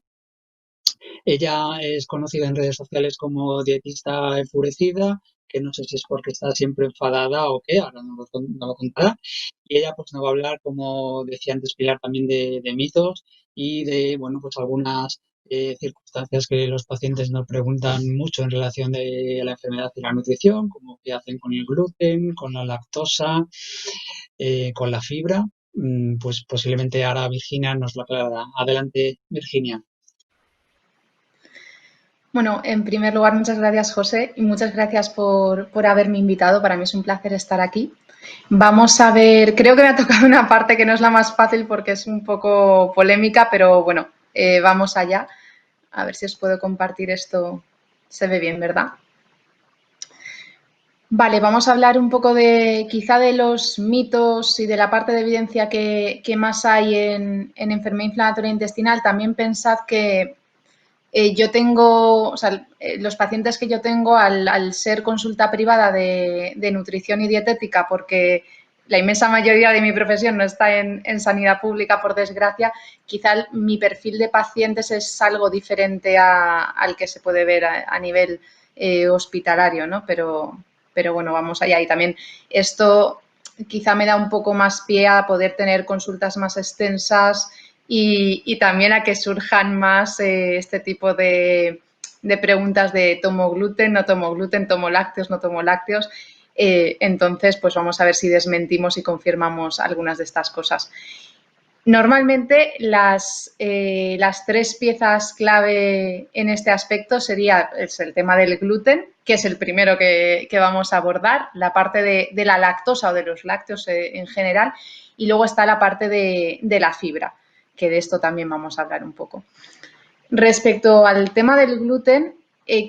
Ella es conocida en redes sociales como dietista enfurecida, que no sé si es porque está siempre enfadada o qué, ahora no lo contará. Y ella pues nos va a hablar, como decía antes Pilar, también de mitos y de, bueno, pues algunas circunstancias que los pacientes nos preguntan mucho en relación de la enfermedad y la nutrición, como qué hacen con el gluten, con la lactosa, con la fibra. Pues posiblemente ahora Virginia nos lo aclarará. Adelante, Virginia. Bueno, en primer lugar, muchas gracias, José, y muchas gracias por haberme invitado. Para mí es un placer estar aquí. Vamos a ver, creo que me ha tocado una parte que no es la más fácil porque es un poco polémica, pero bueno, vamos allá. A ver si os puedo compartir esto. Se ve bien, ¿verdad? Vale, vamos a hablar un poco quizá de los mitos y de la parte de evidencia que más hay en enfermedad inflamatoria intestinal. También pensad que yo tengo, o sea, los pacientes que yo tengo al ser consulta privada de nutrición y dietética, porque la inmensa mayoría de mi profesión no está en sanidad pública, por desgracia, quizá mi perfil de pacientes es algo diferente al que se puede ver a nivel hospitalario, ¿no? Pero bueno, vamos allá. Y también esto quizá me da un poco más pie a poder tener consultas más extensas y también a que surjan más este tipo de preguntas de tomo gluten, no tomo gluten, tomo lácteos, no tomo lácteos. Entonces, pues vamos a ver si desmentimos y confirmamos algunas de estas cosas. Normalmente las 3 piezas clave en este aspecto sería el tema del gluten, que es el primero que vamos a abordar, la parte de la lactosa o de los lácteos en general, y luego está la parte de la fibra, que de esto también vamos a hablar un poco. Respecto al tema del gluten,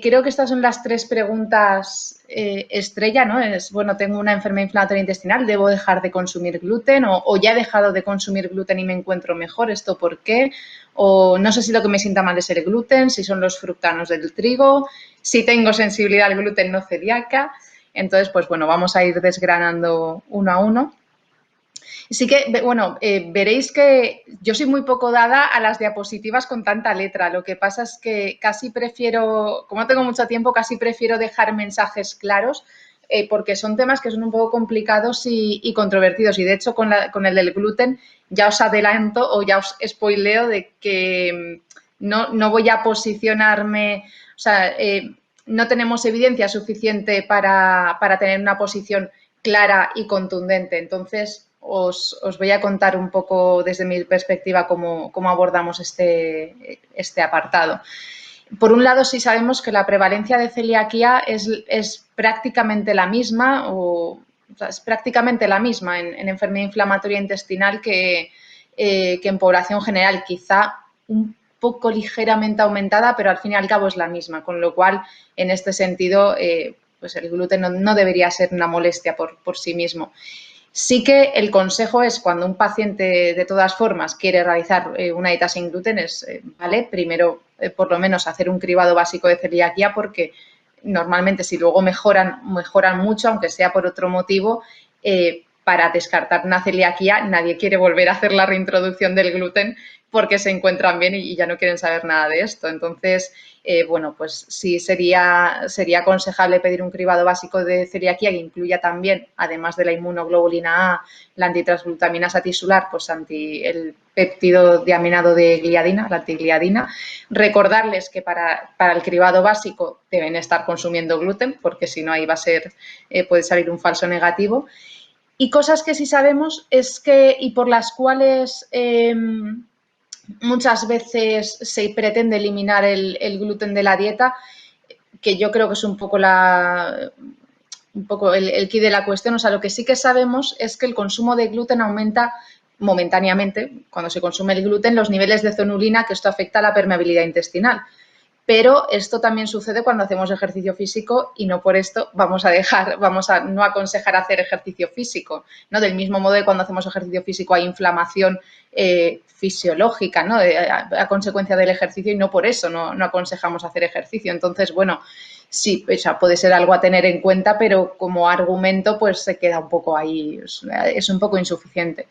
creo que estas son las 3 preguntas estrella, ¿no? Es, bueno, tengo una enfermedad inflamatoria intestinal, ¿debo dejar de consumir gluten? O ya he dejado de consumir gluten y me encuentro mejor, ¿esto por qué? O no sé si lo que me sienta mal es el gluten, si son los fructanos del trigo, si tengo sensibilidad al gluten no celíaca. Entonces, pues bueno, vamos a ir desgranando uno a uno. Sí que, bueno, veréis que yo soy muy poco dada a las diapositivas con tanta letra. Lo que pasa es que casi prefiero, como no tengo mucho tiempo, casi prefiero dejar mensajes claros porque son temas que son un poco complicados y controvertidos. Y de hecho, con el del gluten ya os adelanto o ya os spoileo de que no voy a posicionarme, o sea, no tenemos evidencia suficiente para tener una posición clara y contundente. Entonces, os voy a contar un poco desde mi perspectiva cómo abordamos este apartado. Por un lado, sí sabemos que la prevalencia de celiaquía es prácticamente la misma es prácticamente la misma en enfermedad inflamatoria intestinal que en población general, quizá un poco ligeramente aumentada, pero al fin y al cabo es la misma, con lo cual, en este sentido, pues el gluten no debería ser una molestia por sí mismo. Sí que el consejo es cuando un paciente de todas formas quiere realizar una dieta sin gluten es, ¿vale? Primero, por lo menos hacer un cribado básico de celiaquía porque normalmente si luego mejoran mucho, aunque sea por otro motivo, para descartar una celiaquía nadie quiere volver a hacer la reintroducción del gluten porque se encuentran bien y ya no quieren saber nada de esto. Entonces, bueno, pues sí sería aconsejable pedir un cribado básico de celiaquía que incluya también, además de la inmunoglobulina A, la antitransglutaminasa tisular, pues el péptido diaminado de gliadina, la antigliadina. Recordarles que para el cribado básico deben estar consumiendo gluten, porque si no ahí puede salir un falso negativo. Y cosas que sí sabemos es que, y por las cuales muchas veces se pretende eliminar el gluten de la dieta, que yo creo que es un poco el quid de la cuestión. O sea, lo que sí que sabemos es que el consumo de gluten aumenta momentáneamente, cuando se consume el gluten, los niveles de zonulina, que esto afecta a la permeabilidad intestinal. Pero esto también sucede cuando hacemos ejercicio físico y no por esto vamos a no aconsejar hacer ejercicio físico, ¿no? Del mismo modo que cuando hacemos ejercicio físico hay inflamación fisiológica, ¿no? A consecuencia del ejercicio y no por eso no aconsejamos hacer ejercicio. Entonces, bueno, sí, o sea, puede ser algo a tener en cuenta, pero como argumento pues se queda un poco ahí, es un poco insuficiente.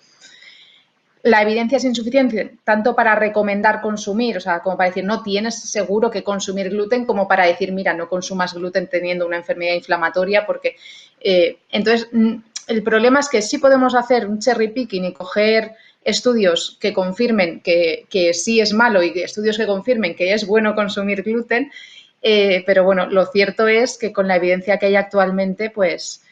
La evidencia es insuficiente tanto para recomendar consumir, o sea, como para decir, no tienes seguro que consumir gluten, como para decir, mira, no consumas gluten teniendo una enfermedad inflamatoria, porque entonces el problema es que sí podemos hacer un cherry picking y coger estudios que confirmen que sí es malo y estudios que confirmen que es bueno consumir gluten, pero bueno, lo cierto es que con la evidencia que hay actualmente, pues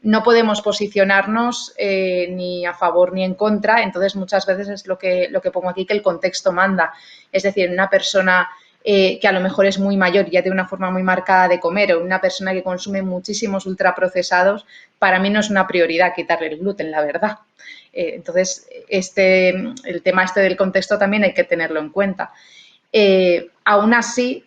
no podemos posicionarnos ni a favor ni en contra. Entonces, muchas veces es lo que pongo aquí, que el contexto manda. Es decir, una persona que a lo mejor es muy mayor y ya tiene una forma muy marcada de comer, o una persona que consume muchísimos ultraprocesados, para mí no es una prioridad quitarle el gluten, la verdad. Entonces, el tema del contexto también hay que tenerlo en cuenta. Aún así,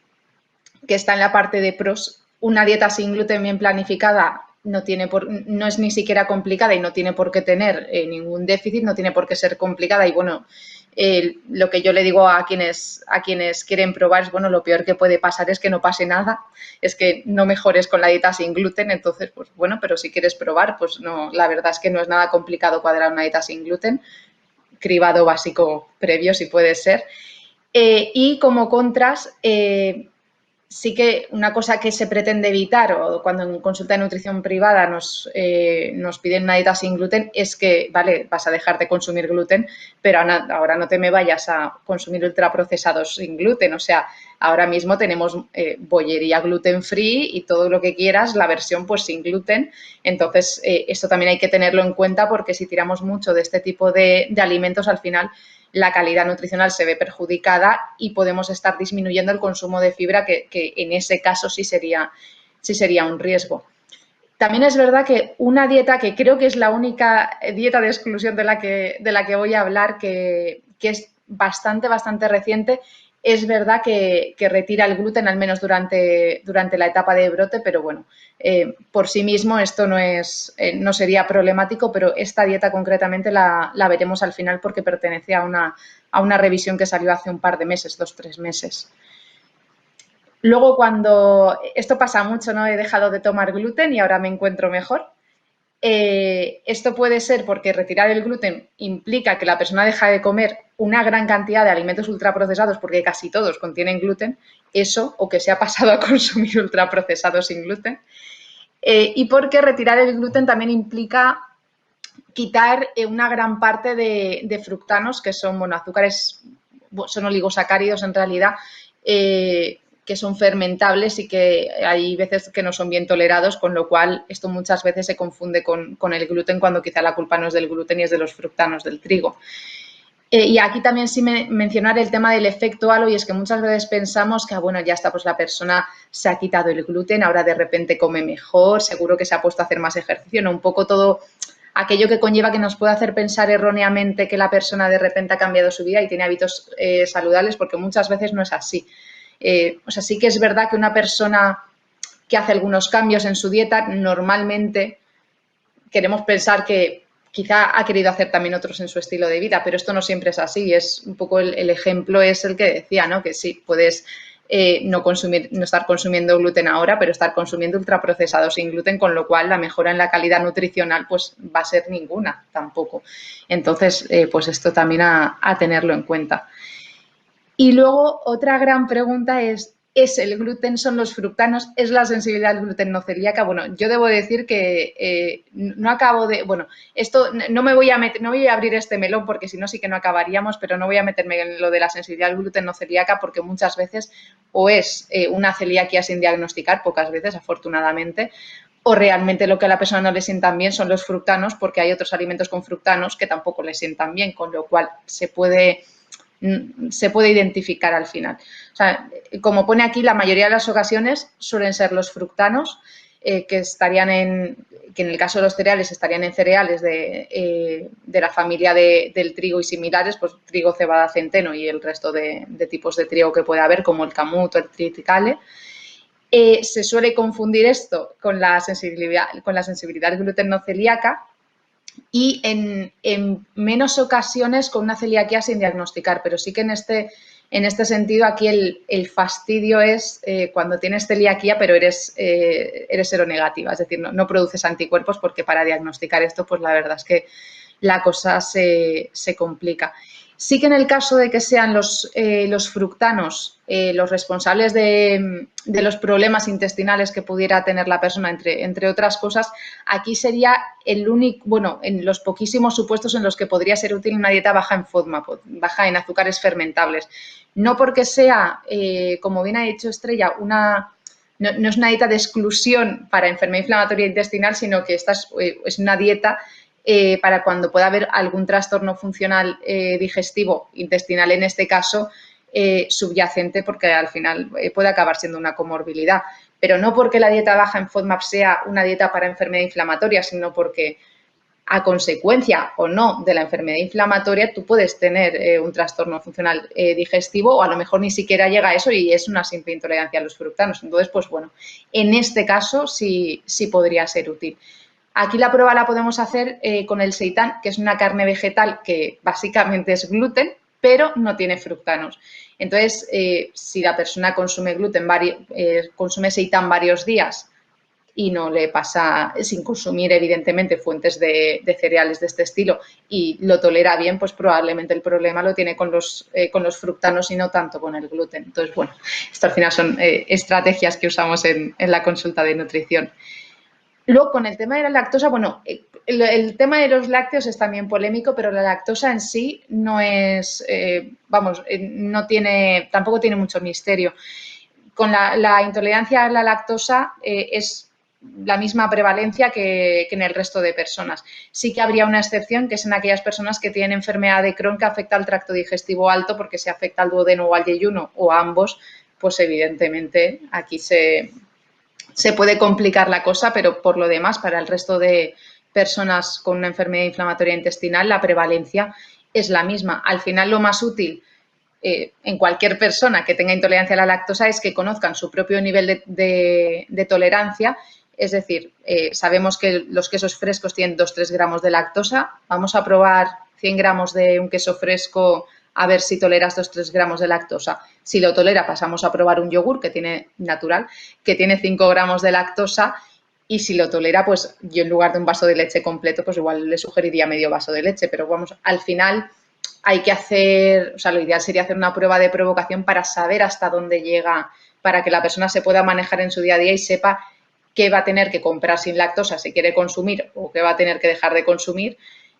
que está en la parte de pros, una dieta sin gluten bien planificada no es ni siquiera complicada y no tiene por qué tener ningún déficit, no tiene por qué ser complicada. Y bueno, lo que yo le digo a quienes quieren probar es, bueno, lo peor que puede pasar es que no pase nada, es que no mejores con la dieta sin gluten. Entonces, pues bueno, pero si quieres probar, pues no, la verdad es que no es nada complicado cuadrar una dieta sin gluten, cribado básico previo si puede ser. Y como contras, sí que una cosa que se pretende evitar, o cuando en consulta de nutrición privada nos piden una dieta sin gluten, es que, vale, vas a dejar de consumir gluten, pero ahora no te me vayas a consumir ultraprocesados sin gluten. O sea, ahora mismo tenemos bollería gluten free y todo lo que quieras, la versión pues sin gluten. Entonces, esto también hay que tenerlo en cuenta, porque si tiramos mucho de este tipo de alimentos, al final la calidad nutricional se ve perjudicada y podemos estar disminuyendo el consumo de fibra, que en ese caso sí sería un riesgo. También es verdad que una dieta, que creo que es la única dieta de exclusión de la que voy a hablar, que es bastante reciente, es verdad que retira el gluten, al menos durante la etapa de brote, pero bueno, por sí mismo esto no sería problemático, pero esta dieta concretamente la veremos al final, porque pertenece a una revisión que salió hace un par de meses, 2-3 meses. Luego, cuando esto pasa mucho, ¿no? He dejado de tomar gluten y ahora me encuentro mejor. Esto puede ser porque retirar el gluten implica que la persona deja de comer una gran cantidad de alimentos ultraprocesados, porque casi todos contienen gluten, eso, o que se ha pasado a consumir ultraprocesados sin gluten. Y porque retirar el gluten también implica quitar una gran parte de fructanos, que son azúcares, son oligosacáridos en realidad, que son fermentables y que hay veces que no son bien tolerados, con lo cual esto muchas veces se confunde con el gluten, cuando quizá la culpa no es del gluten y es de los fructanos del trigo. Y aquí también sí mencionar el tema del efecto halo, y es que muchas veces pensamos que, bueno, ya está, pues la persona se ha quitado el gluten, ahora de repente come mejor, seguro que se ha puesto a hacer más ejercicio, ¿no? Un poco todo aquello que conlleva, que nos puede hacer pensar erróneamente que la persona de repente ha cambiado su vida y tiene hábitos saludables, porque muchas veces no es así. O sea, sí que es verdad que una persona que hace algunos cambios en su dieta, normalmente queremos pensar que quizá ha querido hacer también otros en su estilo de vida, pero esto no siempre es así. Es un poco el ejemplo es el que decía, ¿no? Que sí, puedes no estar consumiendo gluten ahora, pero estar consumiendo ultraprocesados sin gluten, con lo cual la mejora en la calidad nutricional pues va a ser ninguna tampoco. Entonces, pues esto también a tenerlo en cuenta. Y luego otra gran pregunta es el gluten, son los fructanos, es la sensibilidad al gluten no celíaca? Bueno, yo debo decir que no acabo de, bueno, esto no me voy a meter, no voy a abrir este melón, porque si no sí que no acabaríamos, pero no voy a meterme en lo de la sensibilidad al gluten no celíaca, porque muchas veces o es una celiaquía sin diagnosticar, pocas veces afortunadamente, o realmente lo que a la persona no le sientan bien son los fructanos, porque hay otros alimentos con fructanos que tampoco le sientan bien, con lo cual se puede identificar al final. O sea, como pone aquí, la mayoría de las ocasiones suelen ser los fructanos, que en el caso de los cereales estarían en cereales de la familia del trigo y similares, pues trigo, cebada, centeno y el resto de tipos de trigo que puede haber, como el camuto, el triticale. Se suele confundir esto con la sensibilidad al gluten no celíaca, y en menos ocasiones con una celiaquía sin diagnosticar, pero sí que en este sentido aquí el fastidio es cuando tienes celiaquía pero eres seronegativa, es decir, no produces anticuerpos, porque para diagnosticar esto pues la verdad es que la cosa se complica. Sí que en el caso de que sean los fructanos los responsables de los problemas intestinales que pudiera tener la persona, entre otras cosas, aquí sería el único, bueno, en los poquísimos supuestos en los que podría ser útil una dieta baja en FODMAP, baja en azúcares fermentables. No porque sea, como bien ha dicho Estrella, no es una dieta de exclusión para enfermedad inflamatoria intestinal, sino que esta es una dieta para cuando pueda haber algún trastorno funcional digestivo, intestinal en este caso, subyacente, porque al final puede acabar siendo una comorbilidad. Pero no porque la dieta baja en FODMAP sea una dieta para enfermedad inflamatoria, sino porque a consecuencia o no de la enfermedad inflamatoria tú puedes tener un trastorno funcional digestivo, o a lo mejor ni siquiera llega a eso y es una simple intolerancia a los fructanos. Entonces, pues bueno, en este caso sí podría ser útil. Aquí la prueba la podemos hacer con el seitán, que es una carne vegetal que básicamente es gluten, pero no tiene fructanos. Entonces, si la persona consume consume seitán varios días y no le pasa, sin consumir evidentemente fuentes de cereales de este estilo, y lo tolera bien, pues probablemente el problema lo tiene con los fructanos y no tanto con el gluten. Entonces, bueno, esto al final son estrategias que usamos en la consulta de nutrición. Luego, con el tema de la lactosa, bueno, el tema de los lácteos es también polémico, pero la lactosa en sí no es, no tiene, tampoco tiene mucho misterio. Con la intolerancia a la lactosa es la misma prevalencia que en el resto de personas. Sí que habría una excepción, que es en aquellas personas que tienen enfermedad de Crohn que afecta al tracto digestivo alto, porque si afecta al duodeno o al yeyuno o a ambos, pues evidentemente aquí se puede complicar la cosa, pero por lo demás, para el resto de personas con una enfermedad inflamatoria intestinal, la prevalencia es la misma. Al final, lo más útil en cualquier persona que tenga intolerancia a la lactosa es que conozcan su propio nivel de tolerancia. Es decir, sabemos que los quesos frescos tienen 2-3 gramos de lactosa. Vamos a probar 100 gramos de un queso fresco a ver si toleras 2-3 gramos de lactosa. Si lo tolera, pasamos a probar un yogur que tiene 5 gramos de lactosa, y si lo tolera, pues yo en lugar de un vaso de leche completo, pues igual le sugeriría medio vaso de leche. Pero vamos, al final hay que hacer, o sea, lo ideal sería hacer una prueba de provocación para saber hasta dónde llega, para que la persona se pueda manejar en su día a día y sepa qué va a tener que comprar sin lactosa si quiere consumir o qué va a tener que dejar de consumir,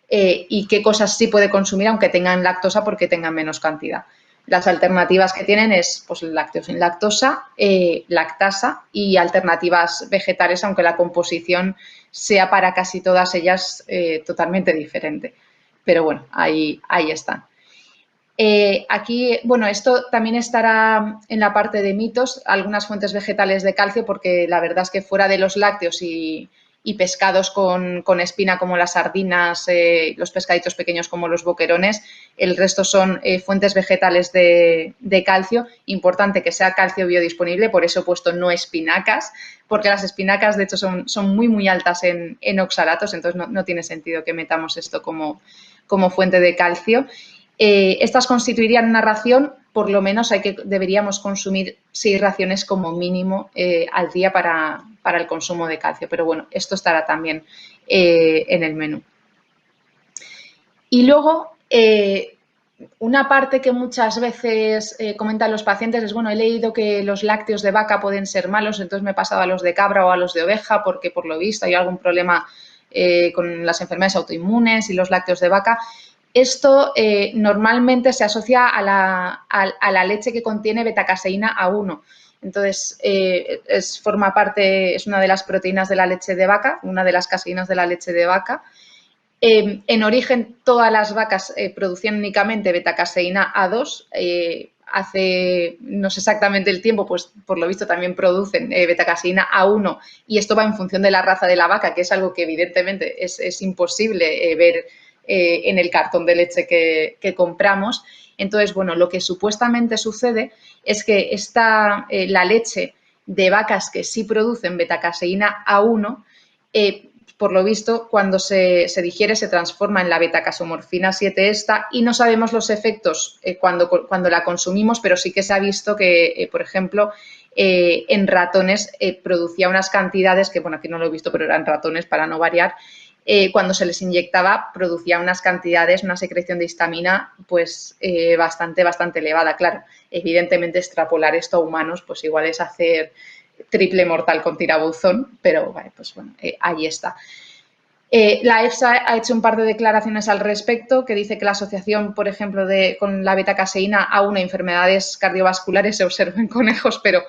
y qué cosas sí puede consumir aunque tengan lactosa porque tengan menos cantidad. Las alternativas que tienen es pues, lácteos sin lactosa, lactasa y alternativas vegetales, aunque la composición sea para casi todas ellas totalmente diferente. Pero bueno, ahí están. Aquí, bueno, esto también estará en la parte de mitos, algunas fuentes vegetales de calcio, porque la verdad es que fuera de los lácteos y pescados con espina como las sardinas, los pescaditos pequeños como los boquerones, el resto son fuentes vegetales de calcio. Importante que sea calcio biodisponible, por eso he puesto no espinacas, porque las espinacas de hecho son muy, muy altas en oxalatos, entonces no tiene sentido que metamos esto como fuente de calcio. Estas constituirían una ración, por lo menos deberíamos consumir 6 raciones como mínimo al día para el consumo de calcio. Pero bueno, esto estará también en el menú. Y luego, una parte que muchas veces comentan los pacientes es, bueno, he leído que los lácteos de vaca pueden ser malos, entonces me he pasado a los de cabra o a los de oveja porque por lo visto hay algún problema con las enfermedades autoinmunes y los lácteos de vaca. Esto normalmente se asocia a la leche que contiene betacaseína A1. Entonces, forma parte, es una de las proteínas de la leche de vaca, una de las caseínas de la leche de vaca. En origen, todas las vacas producían únicamente betacaseína A2. Hace, no sé exactamente el tiempo, pues por lo visto también producen betacaseína A1, y esto va en función de la raza de la vaca, que es algo que evidentemente es imposible ver en el cartón de leche que compramos. Entonces, bueno, lo que supuestamente sucede es que la leche de vacas que sí producen betacaseína A1, por lo visto, cuando se digiere se transforma en la betacasomorfina 7 esta, y no sabemos los efectos cuando la consumimos, pero sí que se ha visto que, por ejemplo, en ratones producía unas cantidades que, bueno, aquí no lo he visto, pero eran ratones para no variar. Cuando se les inyectaba producía unas cantidades, una secreción de histamina pues bastante elevada. Claro, evidentemente extrapolar esto a humanos pues igual es hacer triple mortal con tirabuzón, pero vale, pues bueno, ahí está. La EFSA ha hecho un par de declaraciones al respecto, que dice que la asociación, por ejemplo, con la betacaseína A1 enfermedades cardiovasculares se observa en conejos, pero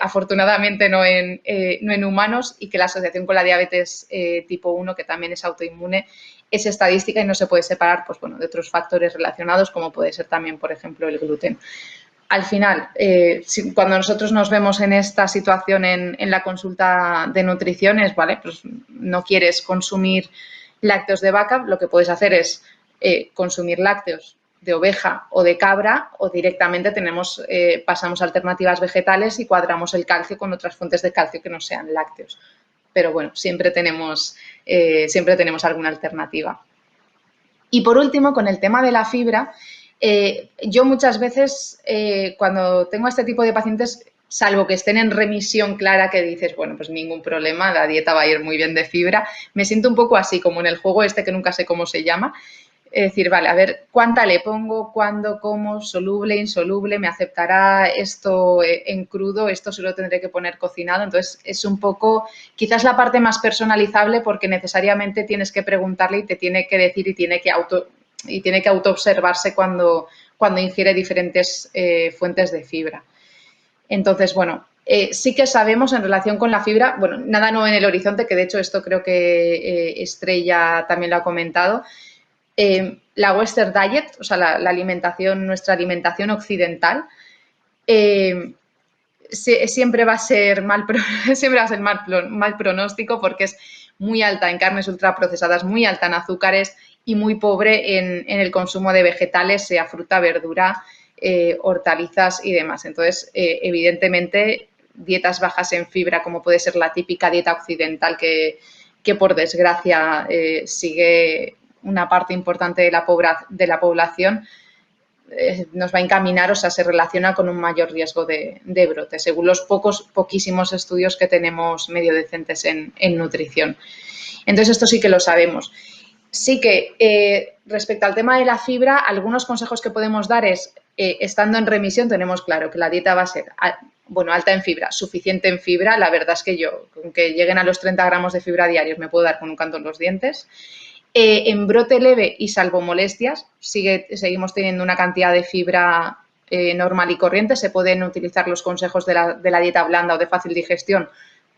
afortunadamente no en humanos, y que la asociación con la diabetes tipo 1, que también es autoinmune, es estadística y no se puede separar pues, bueno, de otros factores relacionados, como puede ser también, por ejemplo, el gluten. Al final, cuando nosotros nos vemos en esta situación en la consulta de nutrición, ¿vale? Pues no quieres consumir lácteos de vaca, lo que puedes hacer es consumir lácteos de oveja o de cabra, o directamente pasamos a alternativas vegetales y cuadramos el calcio con otras fuentes de calcio que no sean lácteos. Pero bueno, siempre tenemos alguna alternativa. Y por último, con el tema de la fibra, yo muchas veces cuando tengo este tipo de pacientes salvo que estén en remisión clara, que dices, bueno, pues ningún problema, la dieta va a ir muy bien de fibra. Me siento un poco así, como en el juego este que nunca sé cómo se llama. Es decir, vale, a ver, ¿cuánta le pongo? ¿Cuándo? ¿Cómo? ¿Soluble? ¿Insoluble? ¿Me aceptará esto en crudo? ¿Esto se lo tendré que poner cocinado? Entonces, es un poco, quizás la parte más personalizable, porque necesariamente tienes que preguntarle y te tiene que decir y tiene que auto-observarse cuando ingiere diferentes fuentes de fibra. Entonces, bueno, sí que sabemos en relación con la fibra, bueno, nada nuevo en el horizonte, que de hecho esto creo que Estrella también lo ha comentado. La Western Diet, o sea, la alimentación, nuestra alimentación occidental, siempre va a ser mal pronóstico, porque es muy alta en carnes ultraprocesadas, muy alta en azúcares y muy pobre en el consumo de vegetales, sea fruta, verdura, hortalizas y demás. Entonces, evidentemente, dietas bajas en fibra, como puede ser la típica dieta occidental que por desgracia sigue una parte importante de la población, nos va a encaminar, o sea, se relaciona con un mayor riesgo de brote, según los poquísimos estudios que tenemos medio decentes en nutrición. Entonces, esto sí que lo sabemos. Sí que respecto al tema de la fibra, algunos consejos que podemos dar es, estando en remisión, tenemos claro que la dieta va a ser, bueno, alta en fibra, suficiente en fibra. La verdad es que yo, aunque lleguen a los 30 gramos de fibra diarios, me puedo dar con un canto en los dientes. En brote leve y salvo molestias, seguimos teniendo una cantidad de fibra normal y corriente. Se pueden utilizar los consejos de la dieta blanda o de fácil digestión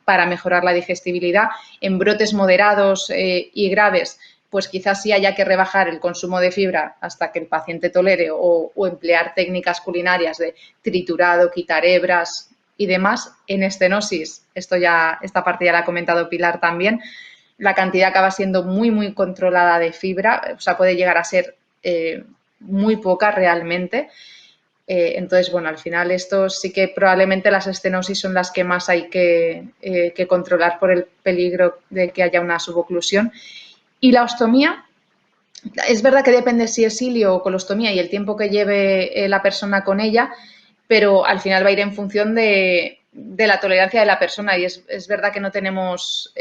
para mejorar la digestibilidad. En brotes moderados y graves, pues quizás sí haya que rebajar el consumo de fibra hasta que el paciente tolere, o emplear técnicas culinarias de triturado, quitar hebras y demás. En estenosis, esta parte ya la ha comentado Pilar también, la cantidad acaba siendo muy, muy controlada de fibra, o sea, puede llegar a ser muy poca realmente. Entonces, bueno, al final esto sí que probablemente las estenosis son las que más hay que controlar por el peligro de que haya una suboclusión. Y la ostomía, es verdad que depende si es ilio o colostomía y el tiempo que lleve la persona con ella, pero al final va a ir en función de la tolerancia de la persona, y es verdad que no tenemos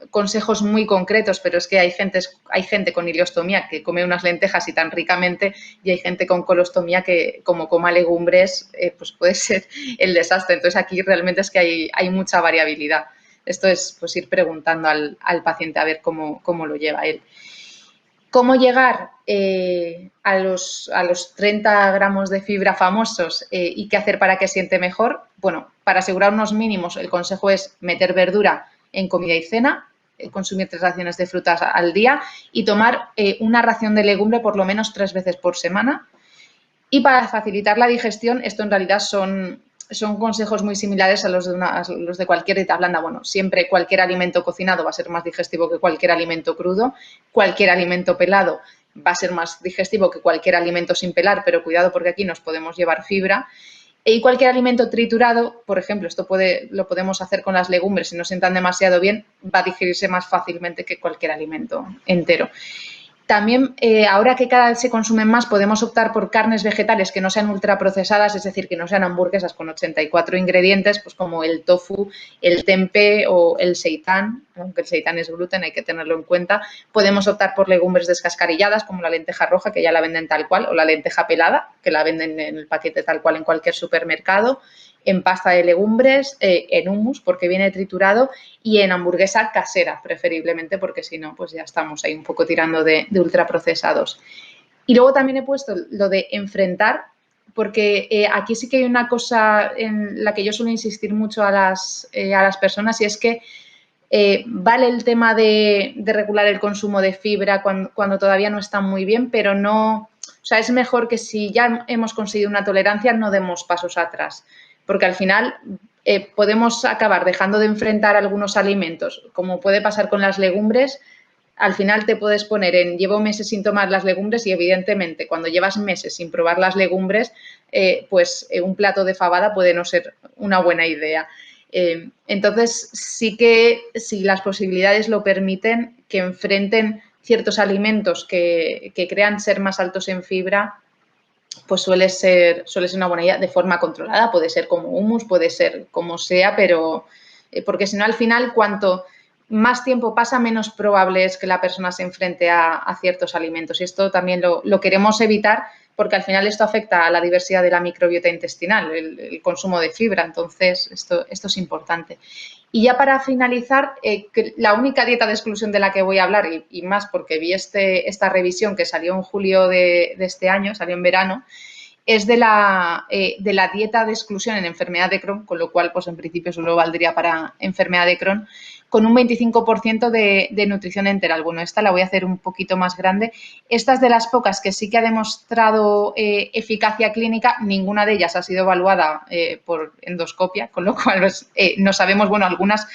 consejos muy concretos, pero es que hay gente con ileostomía que come unas lentejas y tan ricamente, y hay gente con colostomía que, como coma legumbres, pues puede ser el desastre. Entonces, aquí realmente es que hay mucha variabilidad. Esto es pues ir preguntando al paciente a ver cómo lo lleva él. ¿Cómo llegar a los 30 gramos de fibra famosos y qué hacer para que siente mejor? Bueno, para asegurar unos mínimos, el consejo es meter verdura en comida y cena, consumir 3 raciones de frutas al día y tomar una ración de legumbre por lo menos 3 veces por semana. Y para facilitar la digestión, esto en realidad son consejos muy similares a los de cualquier dieta blanda. Bueno, siempre cualquier alimento cocinado va a ser más digestivo que cualquier alimento crudo. Cualquier alimento pelado va a ser más digestivo que cualquier alimento sin pelar, pero cuidado porque aquí nos podemos llevar fibra. Y cualquier alimento triturado, por ejemplo, lo podemos hacer con las legumbres, si no sientan demasiado bien, va a digerirse más fácilmente que cualquier alimento entero. También, ahora que cada vez se consumen más, podemos optar por carnes vegetales que no sean ultraprocesadas, es decir, que no sean hamburguesas con 84 ingredientes, pues como el tofu, el tempeh o el seitán, aunque el seitán es gluten, hay que tenerlo en cuenta. Podemos optar por legumbres descascarilladas, como la lenteja roja, que ya la venden tal cual, o la lenteja pelada, que la venden en el paquete tal cual en cualquier supermercado, en pasta de legumbres, en hummus, porque viene triturado, y en hamburguesa casera, preferiblemente, porque si no, pues ya estamos ahí un poco tirando de ultraprocesados. Y luego también he puesto lo de enfrentar, porque aquí sí que hay una cosa en la que yo suelo insistir mucho a las personas, y es que vale el tema de regular el consumo de fibra cuando todavía no está muy bien, pero no, o sea, es mejor que si ya hemos conseguido una tolerancia, no demos pasos atrás, porque al final podemos acabar dejando de enfrentar algunos alimentos, como puede pasar con las legumbres. Al final te puedes poner llevo meses sin tomar las legumbres, y evidentemente cuando llevas meses sin probar las legumbres, pues un plato de fabada puede no ser una buena idea. Entonces, sí que, si las posibilidades lo permiten, que enfrenten ciertos alimentos que crean ser más altos en fibra, pues suele ser una buena idea de forma controlada, puede ser como hummus, puede ser como sea, pero porque si no al final cuanto más tiempo pasa, menos probable es que la persona se enfrente a ciertos alimentos y esto también lo queremos evitar porque al final esto afecta a la diversidad de la microbiota intestinal, el consumo de fibra, entonces esto es importante. Y ya para finalizar, la única dieta de exclusión de la que voy a hablar, y más porque vi esta revisión que salió en julio de este año, salió en verano, es de la dieta de exclusión en enfermedad de Crohn, con lo cual, pues en principio solo valdría para enfermedad de Crohn, con un 25% de nutrición enteral. Bueno, esta la voy a hacer un poquito más grande. Esta es de las pocas que sí que ha demostrado eficacia clínica. Ninguna de ellas ha sido evaluada por endoscopia, con lo cual pues, no sabemos, bueno, algunas,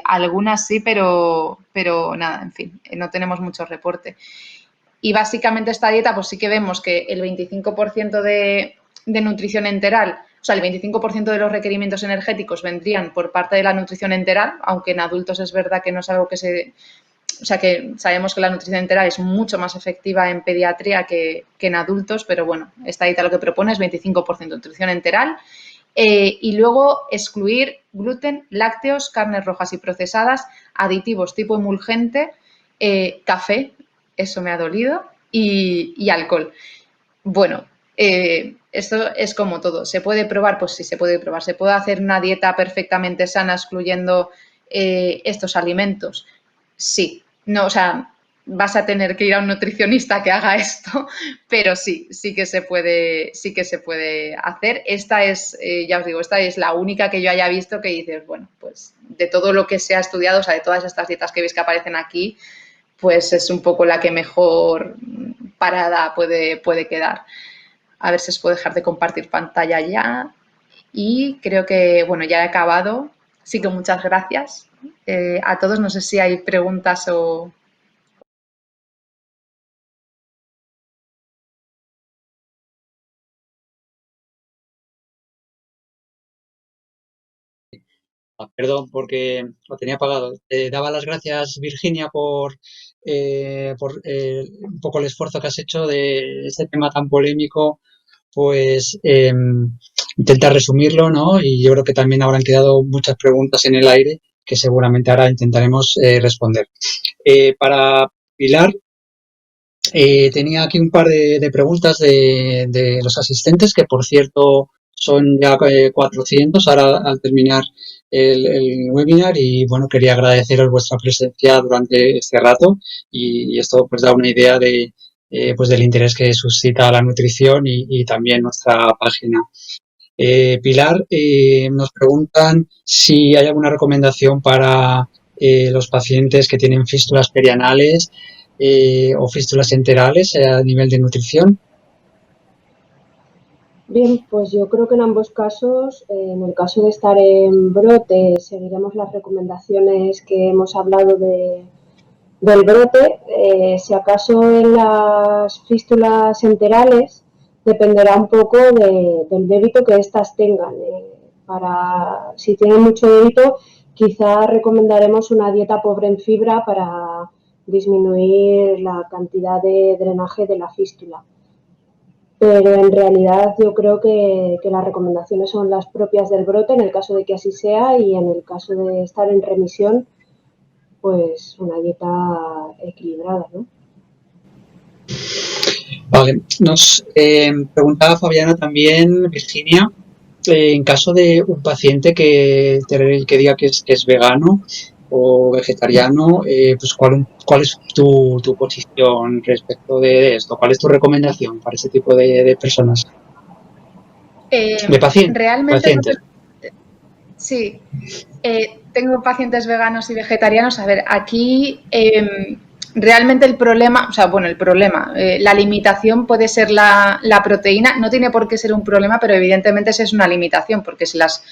algunas sí, pero nada, en fin, no tenemos mucho reporte. Y básicamente esta dieta, pues sí que vemos que el 25% de nutrición enteral, o sea, el 25% de los requerimientos energéticos vendrían por parte de la nutrición enteral, aunque en adultos es verdad que no es algo que o sea, que sabemos que la nutrición enteral es mucho más efectiva en pediatría que en adultos, pero bueno, esta dieta lo que propone es 25% de nutrición enteral y luego excluir gluten, lácteos, carnes rojas y procesadas, aditivos tipo emulgente, café, eso me ha dolido, y alcohol. Bueno, esto es como todo. ¿Se puede probar? Pues sí, se puede probar. ¿Se puede hacer una dieta perfectamente sana excluyendo estos alimentos? Sí. No, o sea, vas a tener que ir a un nutricionista que haga esto, pero sí que se puede hacer. Esta es, ya os digo, esta es la única que yo haya visto que dices, bueno, pues de todo lo que se ha estudiado, o sea, de todas estas dietas que veis que aparecen aquí, pues es un poco la que mejor parada puede quedar. A ver si os puedo dejar de compartir pantalla ya. Y creo que, bueno, ya he acabado. Así que muchas gracias a todos. No sé si hay preguntas o... Perdón, porque lo tenía apagado. Daba las gracias, Virginia, por un poco el esfuerzo que has hecho de este tema tan polémico, pues intentar resumirlo, ¿no? Y yo creo que también habrán quedado muchas preguntas en el aire que seguramente ahora intentaremos responder. Para Pilar, tenía aquí un par de preguntas de los asistentes, que por cierto son ya 400 ahora al terminar el webinar y bueno, quería agradeceros vuestra presencia durante este rato y esto pues da una idea de pues del interés que suscita la nutrición y también nuestra página. Pilar, nos preguntan si hay alguna recomendación para los pacientes que tienen fístulas perianales o fístulas enterales a nivel de nutrición. Bien, pues yo creo que en ambos casos, en el caso de estar en brote, seguiremos las recomendaciones que hemos hablado del brote. Si acaso en las fístulas enterales dependerá un poco del débito que éstas tengan. Si tienen mucho débito, quizá recomendaremos una dieta pobre en fibra para disminuir la cantidad de drenaje de la fístula. Pero en realidad yo creo que las recomendaciones son las propias del brote en el caso de que así sea y en el caso de estar en remisión, pues una dieta equilibrada, ¿no? Vale, nos preguntaba Fabiana también, Virginia, en caso de un paciente que diga que es vegano o vegetariano, pues ¿cuál es tu posición respecto de esto? ¿Cuál es tu recomendación para ese tipo de personas? De Realmente, pacientes. sí, tengo pacientes veganos y vegetarianos. A ver, aquí realmente el problema, o sea, bueno, la limitación puede ser la proteína. No tiene por qué ser un problema, pero evidentemente esa es una limitación, porque si las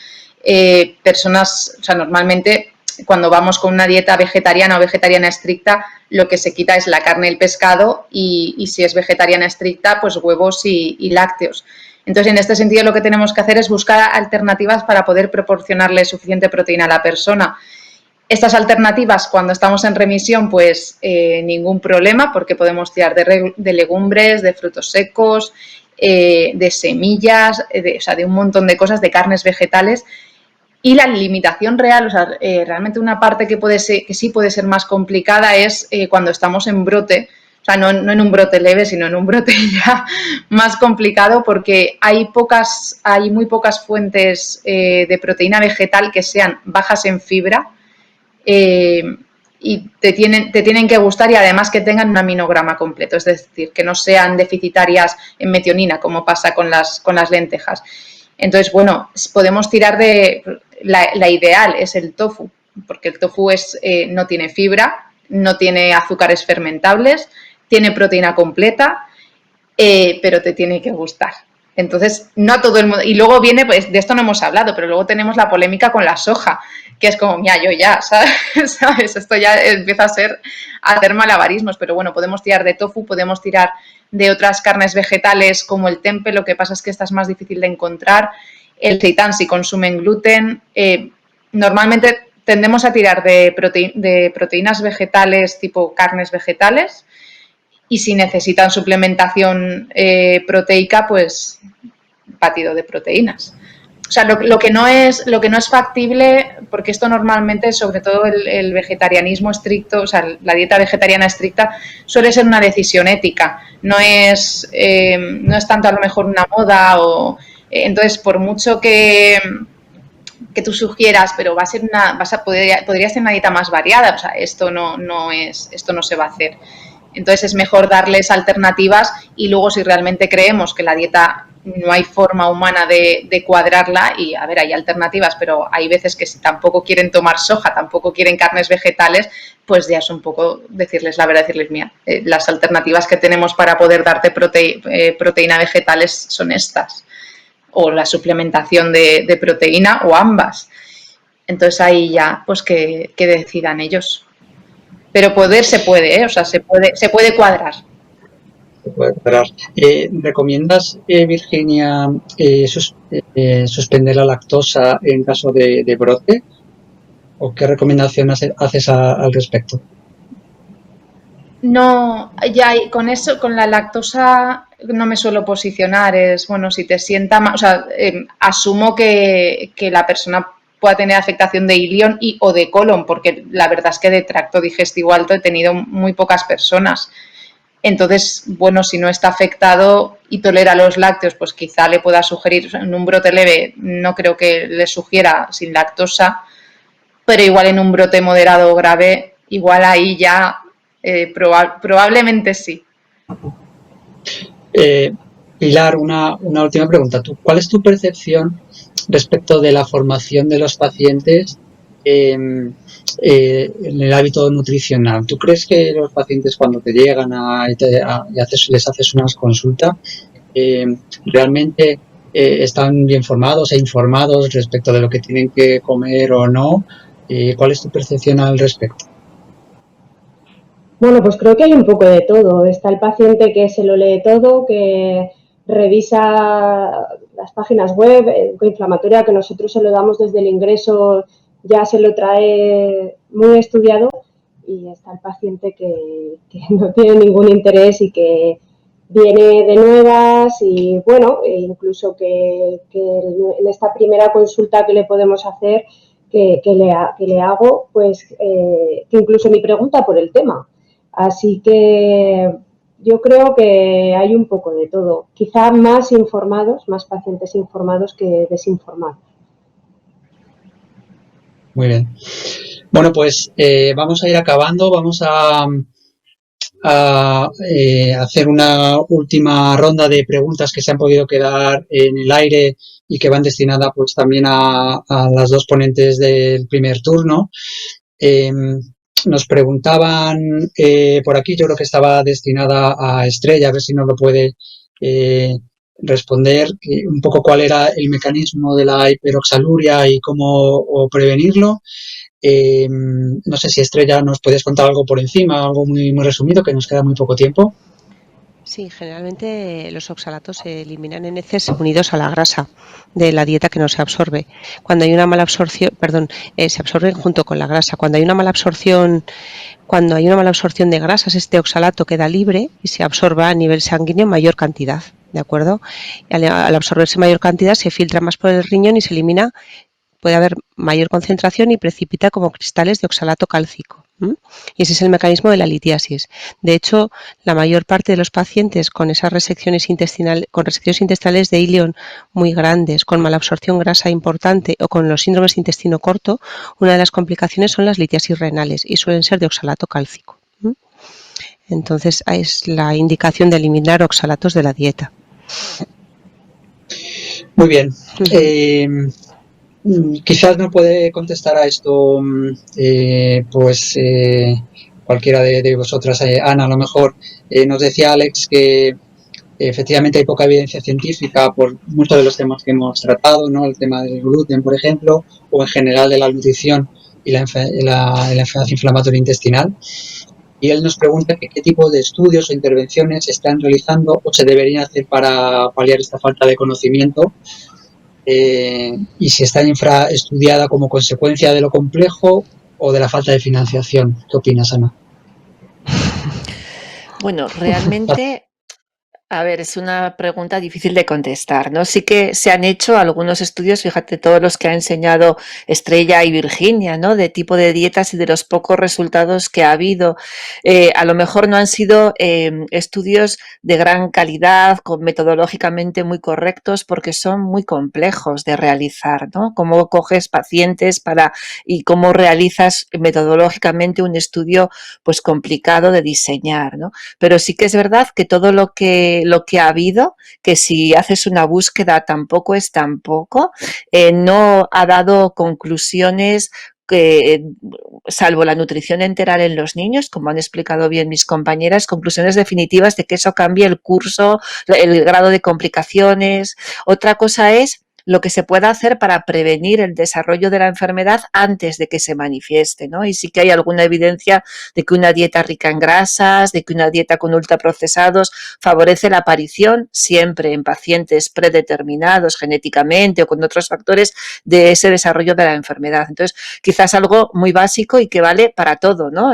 personas, o sea, normalmente cuando vamos con una dieta vegetariana o vegetariana estricta, lo que se quita es la carne y el pescado y si es vegetariana estricta, pues huevos y lácteos. Entonces, en este sentido, lo que tenemos que hacer es buscar alternativas para poder proporcionarle suficiente proteína a la persona. Estas alternativas, cuando estamos en remisión, pues ningún problema, porque podemos tirar de legumbres, de frutos secos, de semillas, o sea, de un montón de cosas, de carnes vegetales. Y la limitación real, o sea, realmente una parte que sí puede ser más complicada es cuando estamos en brote, o sea, no en un brote leve, sino en un brote ya más complicado, porque hay muy pocas fuentes de proteína vegetal que sean bajas en fibra, y te tienen que gustar, y además que tengan un aminograma completo, es decir, que no sean deficitarias en metionina, como pasa con las lentejas. Entonces, bueno, podemos tirar de... La ideal es el tofu, porque el tofu no tiene fibra, no tiene azúcares fermentables, tiene proteína completa, pero te tiene que gustar. Entonces, no a todo el mundo... Y luego viene, pues, de esto no hemos hablado, pero luego tenemos la polémica con la soja, que es como, mira, yo ya, ¿sabes? Esto ya empieza a hacer malabarismos, pero bueno, podemos tirar de tofu, podemos tirar de otras carnes vegetales como el tempe, lo que pasa es que esta es más difícil de encontrar. El seitán, si consumen gluten, normalmente tendemos a tirar de proteínas vegetales tipo carnes vegetales, y si necesitan suplementación proteica, pues batido de proteínas. O sea, lo que no es factible, porque esto normalmente, sobre todo el vegetarianismo estricto, o sea, la dieta vegetariana estricta, suele ser una decisión ética. No es tanto a lo mejor una moda entonces, por mucho que tú sugieras, pero podría ser una dieta más variada, o sea, esto no se va a hacer. Entonces es mejor darles alternativas, y luego, si realmente creemos que la dieta no hay forma humana de cuadrarla, y a ver, hay alternativas, pero hay veces que si tampoco quieren tomar soja, tampoco quieren carnes vegetales, pues ya es un poco decirles la verdad, decirles, mira, las alternativas que tenemos para poder darte proteína vegetales son estas, o la suplementación de proteína, o ambas. Entonces ahí ya, pues que decidan ellos. Pero poder se puede, o sea, se puede cuadrar. Se puede cuadrar. ¿Recomiendas, Virginia, suspender la lactosa en caso de brote? ¿O qué recomendación haces al respecto? No, ya con eso, con la lactosa no me suelo posicionar. Es, bueno, si te sienta mal, o sea, asumo que la persona pueda tener afectación de ilion o de colon, porque la verdad es que de tracto digestivo alto he tenido muy pocas personas. Entonces, bueno, si no está afectado y tolera los lácteos, pues quizá le pueda sugerir, en un brote leve no creo que le sugiera sin lactosa, pero igual en un brote moderado o grave, igual ahí ya probablemente sí. Pilar, una última pregunta. ¿Cuál es tu percepción respecto de la formación de los pacientes en el hábito nutricional? ¿Tú crees que los pacientes, cuando te llegan les haces una consulta, realmente están bien formados e informados respecto de lo que tienen que comer o no? ¿Cuál es tu percepción al respecto? Bueno, pues creo que hay un poco de todo. Está el paciente que se lo lee todo, que revisa las páginas web, inflamatoria, que nosotros se lo damos desde el ingreso, ya se lo trae muy estudiado, y está el paciente que no tiene ningún interés y que viene de nuevas, y bueno, incluso que en esta primera consulta que le podemos hacer, que le hago, pues que incluso me pregunta por el tema. Así que yo creo que hay un poco de todo. Quizá más informados, más pacientes informados que desinformados. Muy bien. Bueno, pues vamos a ir acabando. Vamos a hacer una última ronda de preguntas que se han podido quedar en el aire y que van destinadas pues también a las dos ponentes del primer turno. Nos preguntaban por aquí, yo creo que estaba destinada a Estrella, a ver si nos lo puede responder, un poco cuál era el mecanismo de la hiperoxaluria y cómo prevenirlo. No sé si, Estrella, nos puedes contar algo por encima, algo muy, muy resumido, que nos queda muy poco tiempo. Sí, generalmente los oxalatos se eliminan en heces unidos a la grasa de la dieta que no se absorbe. Cuando hay una mala absorción, perdón, se absorben junto con la grasa. Cuando hay una mala absorción de grasas, este oxalato queda libre y se absorba a nivel sanguíneo en mayor cantidad, ¿de acuerdo? Y al absorberse mayor cantidad se filtra más por el riñón y se elimina, puede haber mayor concentración y precipita como cristales de oxalato cálcico. Y ese es el mecanismo de la litiasis. De hecho, la mayor parte de los pacientes con esas resecciones intestinales de ilion muy grandes, con malabsorción grasa importante o con los síndromes de intestino corto, una de las complicaciones son las litiasis renales y suelen ser de oxalato cálcico. Entonces, es la indicación de eliminar oxalatos de la dieta. Muy bien. Quizás no puede contestar a esto cualquiera de vosotras. Ana, a lo mejor nos decía Alex que efectivamente hay poca evidencia científica por muchos de los temas que hemos tratado, ¿no? El tema del gluten, por ejemplo, o en general de la nutrición y la enfermedad inflamatoria intestinal. Y él nos pregunta qué tipo de estudios o intervenciones se están realizando o se deberían hacer para paliar esta falta de conocimiento. Y si está infraestudiada como consecuencia de lo complejo o de la falta de financiación. ¿Qué opinas, Ana? Bueno, realmente, a ver, es una pregunta difícil de contestar, ¿no? Sí que se han hecho algunos estudios, fíjate, todos los que ha enseñado Estrella y Virginia, ¿no? De tipo de dietas y de los pocos resultados que ha habido. A lo mejor no han sido estudios de gran calidad, metodológicamente muy correctos, porque son muy complejos de realizar, ¿no? Cómo coges pacientes y cómo realizas metodológicamente un estudio, pues complicado de diseñar, ¿no? Pero sí que es verdad que todo lo que ha habido, que si haces una búsqueda tampoco es tampoco, no ha dado conclusiones que, salvo la nutrición enteral en los niños, como han explicado bien mis compañeras, conclusiones definitivas de que eso cambie el curso, el grado de complicaciones. Otra cosa es lo que se pueda hacer para prevenir el desarrollo de la enfermedad antes de que se manifieste, ¿no? Y sí que hay alguna evidencia de que una dieta rica en grasas, de que una dieta con ultraprocesados favorece la aparición siempre en pacientes predeterminados genéticamente o con otros factores de ese desarrollo de la enfermedad. Entonces, quizás algo muy básico y que vale para todo, ¿no?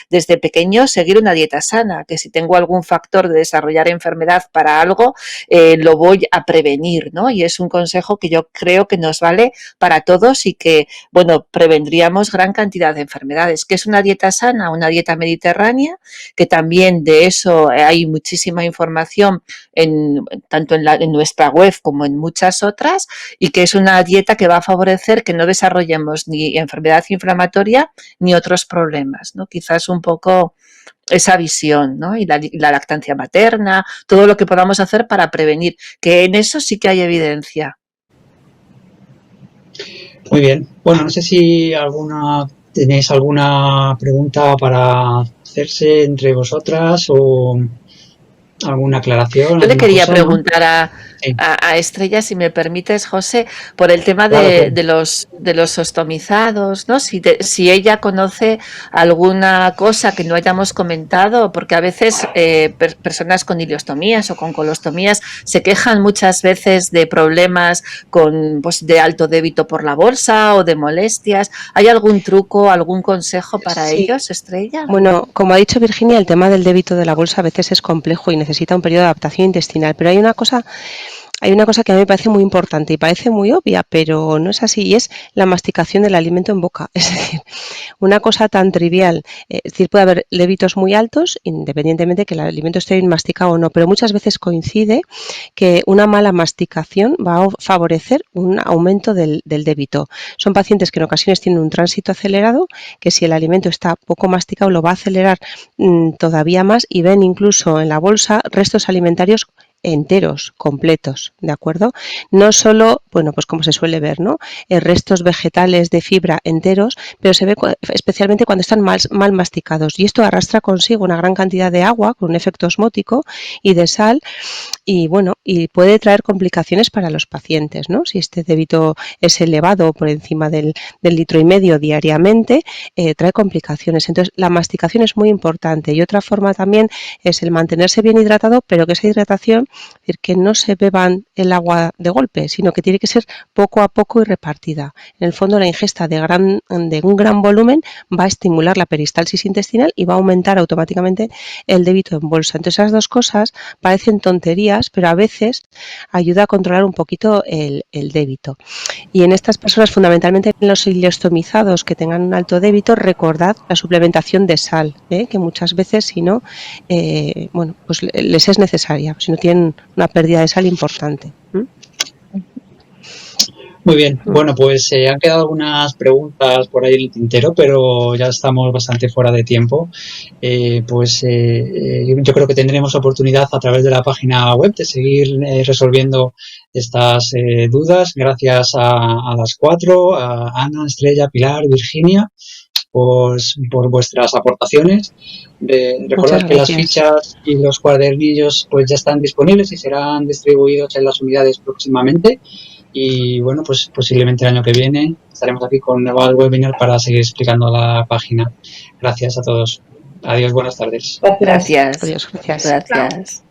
Desde pequeño seguir una dieta sana, que si tengo algún factor de desarrollar enfermedad para algo, lo voy a prevenir, ¿no? Y es un consejo que yo creo que nos vale para todos y que, bueno, prevendríamos gran cantidad de enfermedades. ¿Qué es una dieta sana? Una dieta mediterránea, que también de eso hay muchísima información tanto en nuestra web como en muchas otras, y que es una dieta que va a favorecer que no desarrollemos ni enfermedad inflamatoria ni otros problemas, ¿no? Quizás un poco esa visión, ¿no? Y la lactancia materna, todo lo que podamos hacer para prevenir, que en eso sí que hay evidencia. Muy bien. Bueno, no sé si tenéis alguna pregunta para hacerse entre vosotras o alguna aclaración. Yo le quería cosa, preguntar ¿no? a Estrella, si me permites, José, por el tema Claro. de los ostomizados, ¿no? Si ella conoce alguna cosa que no hayamos comentado, porque a veces personas con ileostomías o con colostomías se quejan muchas veces de problemas pues, de alto débito por la bolsa o de molestias. ¿Hay algún truco, algún consejo para Sí. ellos, Estrella? Bueno, como ha dicho Virginia, el tema del débito de la bolsa a veces es complejo y necesita un periodo de adaptación intestinal, pero hay una cosa que a mí me parece muy importante y parece muy obvia, pero no es así, y es la masticación del alimento en boca. Es decir, una cosa tan trivial, es decir, puede haber débitos muy altos, independientemente de que el alimento esté bien masticado o no, pero muchas veces coincide que una mala masticación va a favorecer un aumento del débito. Son pacientes que en ocasiones tienen un tránsito acelerado, que si el alimento está poco masticado lo va a acelerar todavía más, y ven incluso en la bolsa restos alimentarios enteros, completos, ¿de acuerdo? No solo, bueno, pues como se suele ver, ¿no? Restos vegetales de fibra enteros, pero se ve especialmente cuando están mal masticados, y esto arrastra consigo una gran cantidad de agua con un efecto osmótico y de sal, y bueno, y puede traer complicaciones para los pacientes, ¿no? Si este débito es elevado por encima del 1,5 litros diariamente, trae complicaciones. Entonces, la masticación es muy importante, y otra forma también es el mantenerse bien hidratado, pero que esa hidratación, es decir, que no se beban el agua de golpe, sino que tiene que ser poco a poco y repartida. En el fondo, la ingesta de un gran volumen va a estimular la peristalsis intestinal y va a aumentar automáticamente el débito en bolsa. Entonces, esas dos cosas parecen tonterías, pero a veces ayuda a controlar un poquito el débito. Y en estas personas, fundamentalmente en los ileostomizados que tengan un alto débito, recordad la suplementación de sal, que muchas veces, si no, bueno, pues les es necesaria, si no tienen una pérdida de sal importante. Muy bien, bueno, pues han quedado algunas preguntas por ahí en el tintero, pero ya estamos bastante fuera de tiempo. Yo creo que tendremos oportunidad a través de la página web de seguir resolviendo estas dudas. Gracias a las 4, a Ana, Estrella, Pilar, Virginia, por vuestras aportaciones. Recordad que las fichas y los cuadernillos pues ya están disponibles y serán distribuidos en las unidades próximamente. Y bueno, pues posiblemente el año que viene estaremos aquí con un nuevo webinar para seguir explicando la página. Gracias a todos. Adiós, buenas tardes. Gracias. Adiós, gracias. Gracias.